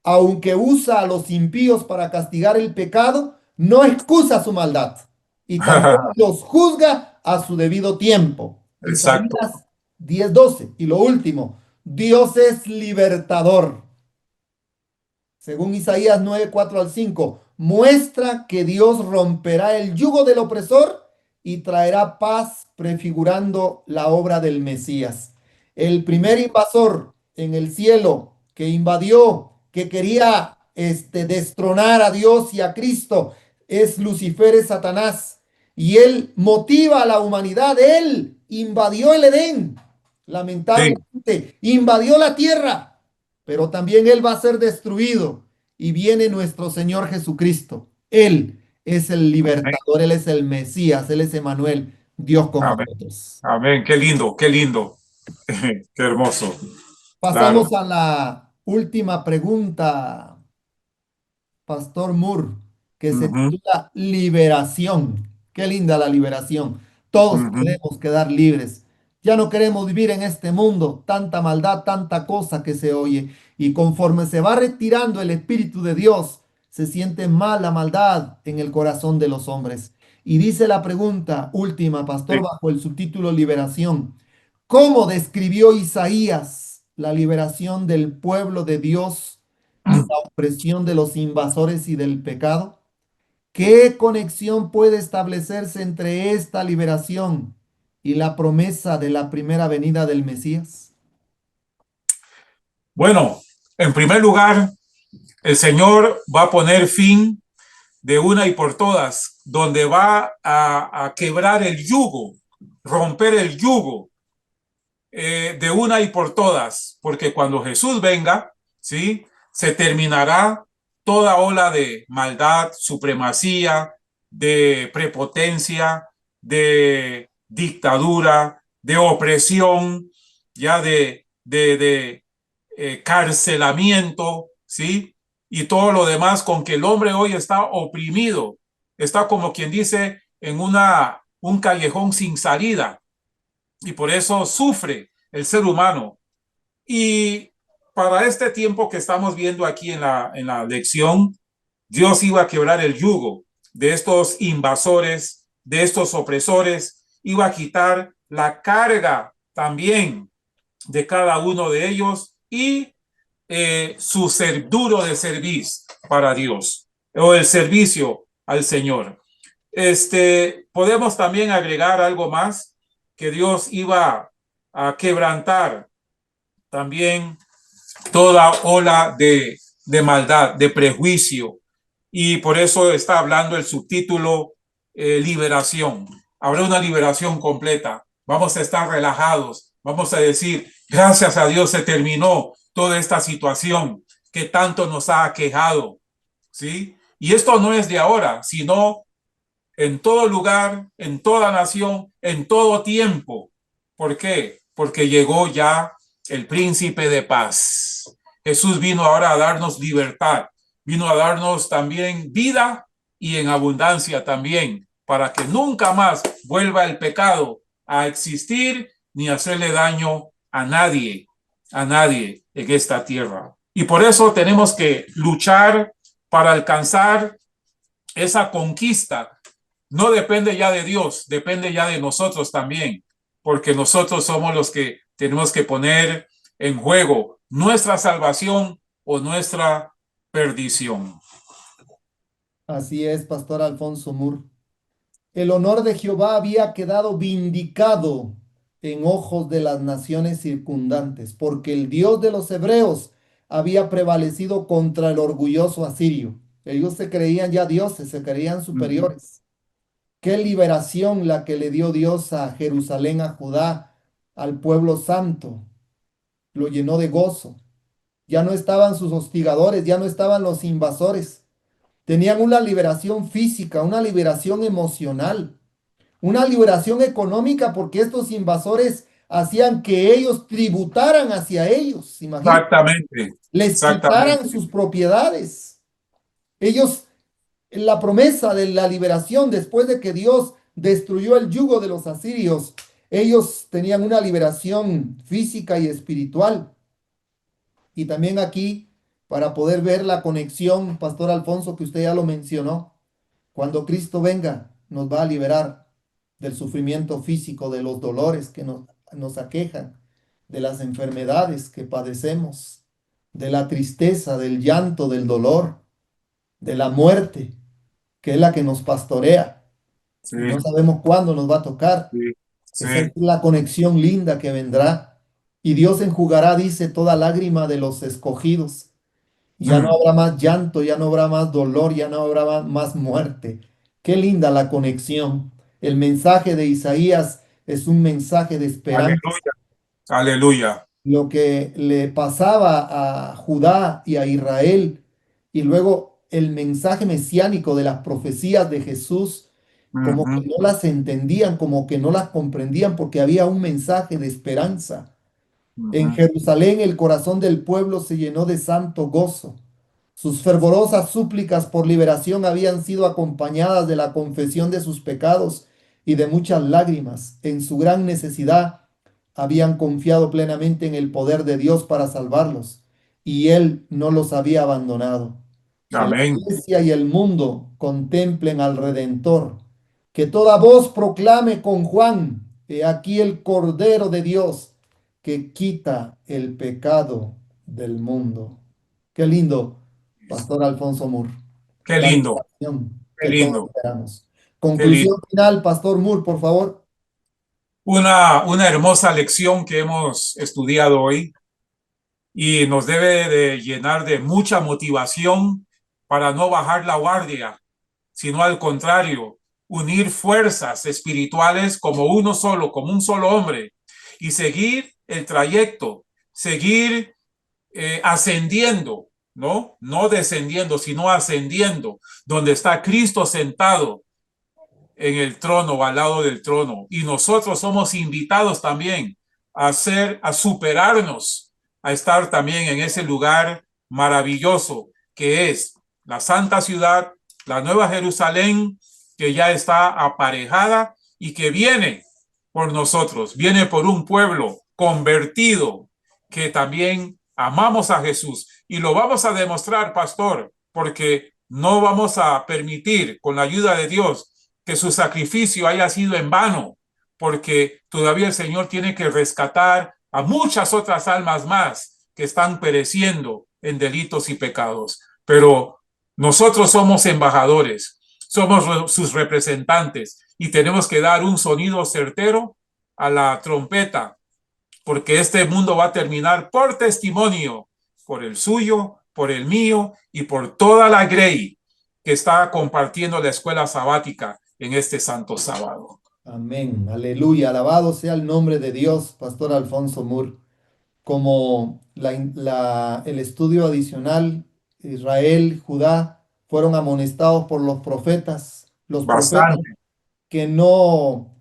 aunque usa a los impíos para castigar el pecado, no excusa su maldad y también los juzga a su debido tiempo. Exacto. Isaías 10:12. Y lo último, Dios es libertador. Según Isaías 9:4 al 5, muestra que Dios romperá el yugo del opresor y traerá paz, prefigurando la obra del Mesías. El primer invasor en el cielo que invadió, que quería destronar a Dios y a Cristo, es Lucifer, es Satanás. Y él motiva a la humanidad, él invadió el Edén, Sí. lamentablemente, invadió la tierra, pero también Él va a ser destruido y viene nuestro Señor Jesucristo. Él es el Amén. libertador, Él es el Mesías, Él es Emanuel, Dios con Amén. nosotros. Amén. Qué lindo, qué lindo. Qué hermoso. Claro. Pasamos a la última pregunta, Pastor Moore, que se Ujú, titula Liberación. Qué linda la liberación. Todos ujú. queremos quedar libres. Ya no queremos vivir en este mundo, tanta maldad, tanta cosa que se oye. Y conforme se va retirando el Espíritu de Dios, se siente más la maldad en el corazón de los hombres. Y dice la pregunta última, Pastor, Sí. bajo el subtítulo Liberación. ¿Cómo describió Isaías la liberación del pueblo de Dios de la opresión de los invasores y del pecado? ¿Qué conexión puede establecerse entre esta liberación y la promesa de la primera venida del Mesías? Bueno, en primer lugar, el Señor va a poner fin de una y por todas, donde va a quebrar el yugo, romper el yugo de una y por todas, porque cuando Jesús venga, ¿sí? Se terminará toda ola de maldad, supremacía, de prepotencia, de dictadura, de opresión, ya de carcelamiento, ¿sí? Y todo lo demás con que el hombre hoy está oprimido, está como quien dice en un callejón sin salida, y por eso sufre el ser humano. Y para este tiempo que estamos viendo aquí en la lección, Dios iba a quebrar el yugo de estos invasores, de estos opresores, iba a quitar la carga también de cada uno de ellos y su ser duro de servir para Dios o el servicio al Señor. Podemos también agregar algo más, que Dios iba a quebrantar también toda ola de maldad, de prejuicio. Y por eso está hablando el subtítulo liberación. Habrá una liberación completa. Vamos a estar relajados. Vamos a decir, gracias a Dios se terminó toda esta situación que tanto nos ha aquejado. ¿Sí? Y esto no es de ahora, sino en todo lugar, en toda nación, en todo tiempo. ¿Por qué? Porque llegó ya el príncipe de paz. Jesús vino ahora a darnos libertad, vino a darnos también vida y en abundancia también, para que nunca más vuelva el pecado a existir ni hacerle daño a nadie en esta tierra. Y por eso tenemos que luchar para alcanzar esa conquista. No depende ya de Dios, depende ya de nosotros también, porque nosotros somos los que tenemos que poner en juego nuestra salvación o nuestra perdición. Así es, Pastor Alfonso Mur. El honor de Jehová había quedado vindicado en ojos de las naciones circundantes, porque el Dios de los hebreos había prevalecido contra el orgulloso asirio. Ellos se creían ya dioses, se creían Uh -huh. superiores. Qué liberación la que le dio Dios a Jerusalén, a Judá, al pueblo santo. Lo llenó de gozo. Ya no estaban sus hostigadores, ya no estaban los invasores. Tenían una liberación física, una liberación emocional, una liberación económica, porque estos invasores hacían que ellos tributaran hacia ellos, imagínense, Exactamente, les quitaran exactamente. sus propiedades. Ellos, la promesa de la liberación después de que Dios destruyó el yugo de los asirios, ellos tenían una liberación física y espiritual. Y también aquí, para poder ver la conexión, Pastor Alfonso, que usted ya lo mencionó, cuando Cristo venga, nos va a liberar del sufrimiento físico, de los dolores que nos aquejan, de las enfermedades que padecemos, de la tristeza, del llanto, del dolor, de la muerte, que es la que nos pastorea Sí, y no sabemos cuándo nos va a tocar. sí, Esa es sí. la conexión linda que vendrá. Y Dios enjugará, dice, toda lágrima de los escogidos. Ya no Mm. habrá más llanto, ya no habrá más dolor, ya no habrá más muerte. Qué linda la conexión. El mensaje de Isaías es un mensaje de esperanza. Aleluya, aleluya. Lo que le pasaba a Judá y a Israel, y luego el mensaje mesiánico de las profecías de Jesús, Uh como que -huh. no las entendían, como que no las comprendían, porque había un mensaje de esperanza. Uh En -huh. Jerusalén el corazón del pueblo se llenó de santo gozo. Sus fervorosas súplicas por liberación habían sido acompañadas de la confesión de sus pecados y de muchas lágrimas. En su gran necesidad habían confiado plenamente en el poder de Dios para salvarlos, y Él no los había abandonado. Que la Amén. iglesia y el mundo contemplen al Redentor. Que toda voz proclame con Juan: he aquí el Cordero de Dios que quita el pecado del mundo. Qué lindo, Pastor Alfonso Mur. Qué La lindo. liberación. Qué que todos lindo, esperamos. qué Conclusión lindo. final, Pastor Moore, por favor. Una hermosa lección que hemos estudiado hoy y nos debe de llenar de mucha motivación para no bajar la guardia, sino al contrario, unir fuerzas espirituales como uno solo, como un solo hombre, y seguir el trayecto, seguir ascendiendo, ¿no? No descendiendo, sino ascendiendo, donde está Cristo sentado en el trono o al lado del trono. Y nosotros somos invitados también a superarnos, a estar también en ese lugar maravilloso que es la santa ciudad, la nueva Jerusalén, que ya está aparejada y que viene por nosotros, viene por un pueblo convertido que también amamos a Jesús. Y lo vamos a demostrar, pastor, porque no vamos a permitir, con la ayuda de Dios, que su sacrificio haya sido en vano, porque todavía el Señor tiene que rescatar a muchas otras almas más que están pereciendo en delitos y pecados. Pero nosotros somos embajadores, somos sus representantes y tenemos que dar un sonido certero a la trompeta, porque este mundo va a terminar por testimonio, por el suyo, por el mío y por toda la grey que está compartiendo la escuela sabática en este santo sábado. Amén, aleluya, alabado sea el nombre de Dios, Pastor Alfonso Moore. Como el estudio adicional, Israel, Judá, fueron amonestados por los profetas Bastante. que no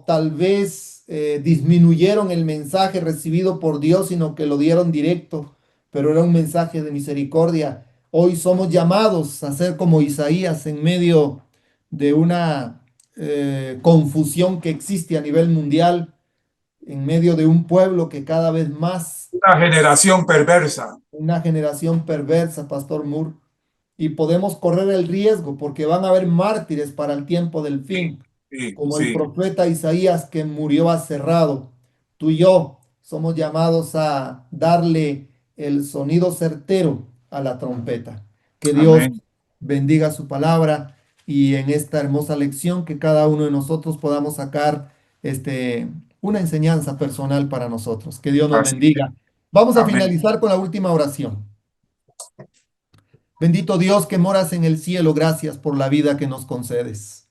tal vez disminuyeron el mensaje recibido por Dios, sino que lo dieron directo, pero era un mensaje de misericordia. Hoy somos llamados a ser como Isaías en medio de una confusión que existe a nivel mundial, en medio de un pueblo que cada vez más, Una generación perversa. una generación perversa, Pastor Moore, y podemos correr el riesgo porque van a haber mártires para el tiempo del Sí, fin, sí, como el sí. profeta Isaías que murió aserrado. Tú y yo somos llamados a darle el sonido certero a la trompeta. Que Dios Amén. bendiga su palabra y en esta hermosa lección que cada uno de nosotros podamos sacar una enseñanza personal para nosotros. Que Dios nos Así es. bendiga. Vamos a Amén. finalizar con la última oración. Bendito Dios que moras en el cielo, gracias por la vida que nos concedes.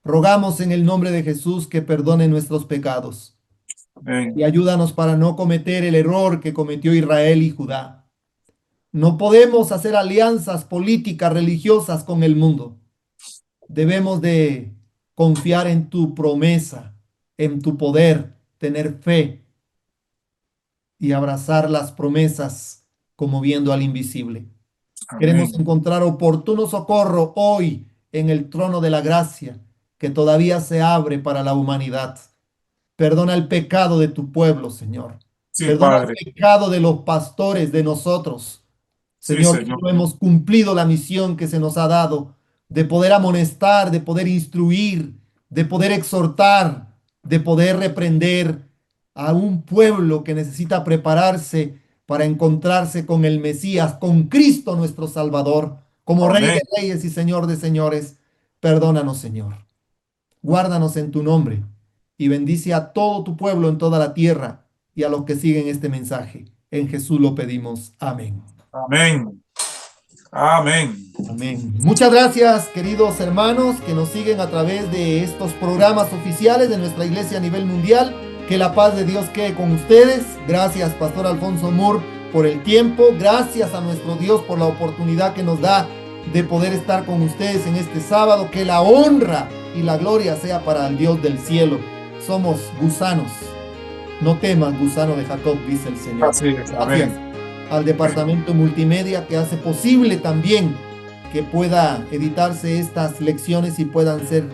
Rogamos en el nombre de Jesús que perdone nuestros pecados y Amén. ayúdanos para no cometer el error que cometió Israel y Judá. No podemos hacer alianzas políticas, religiosas con el mundo. Debemos de confiar en tu promesa, en tu poder, tener fe y abrazar las promesas como viendo al invisible. Queremos Amén. encontrar oportuno socorro hoy en el trono de la gracia que todavía se abre para la humanidad. Perdona el pecado de tu pueblo, Señor. Sí, Perdona Padre. el pecado de los pastores, de nosotros. Sí, Señor, que Señor. no hemos cumplido la misión que se nos ha dado de poder amonestar, de poder instruir, de poder exhortar, de poder reprender a un pueblo que necesita prepararse para encontrarse con el Mesías, con Cristo nuestro Salvador, como Rey de Amén. Reyes y Señor de Señores. Perdónanos, Señor. Guárdanos en tu nombre y bendice a todo tu pueblo en toda la tierra y a los que siguen este mensaje. En Jesús lo pedimos. Amén. Amén. Amén. Amén. Muchas gracias, queridos hermanos que nos siguen a través de estos programas oficiales de nuestra iglesia a nivel mundial. Que la paz de Dios quede con ustedes. Gracias, Pastor Alfonso Moore, por el tiempo. Gracias a nuestro Dios por la oportunidad que nos da de poder estar con ustedes en este sábado. Que la honra y la gloria sea para el Dios del cielo. Somos gusanos. No temas, gusano de Jacob, dice el Señor. Así es. Gracias Amén. al departamento multimedia que hace posible también que pueda editarse estas lecciones y puedan ser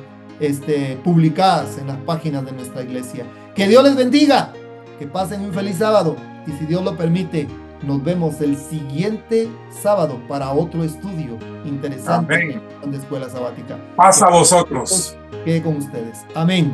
publicadas en las páginas de nuestra iglesia. Que Dios les bendiga, que pasen un feliz sábado y si Dios lo permite, nos vemos el siguiente sábado para otro estudio interesante Amén. de Escuela Sabática. Paz a Que vosotros. Dios quede con ustedes. Amén.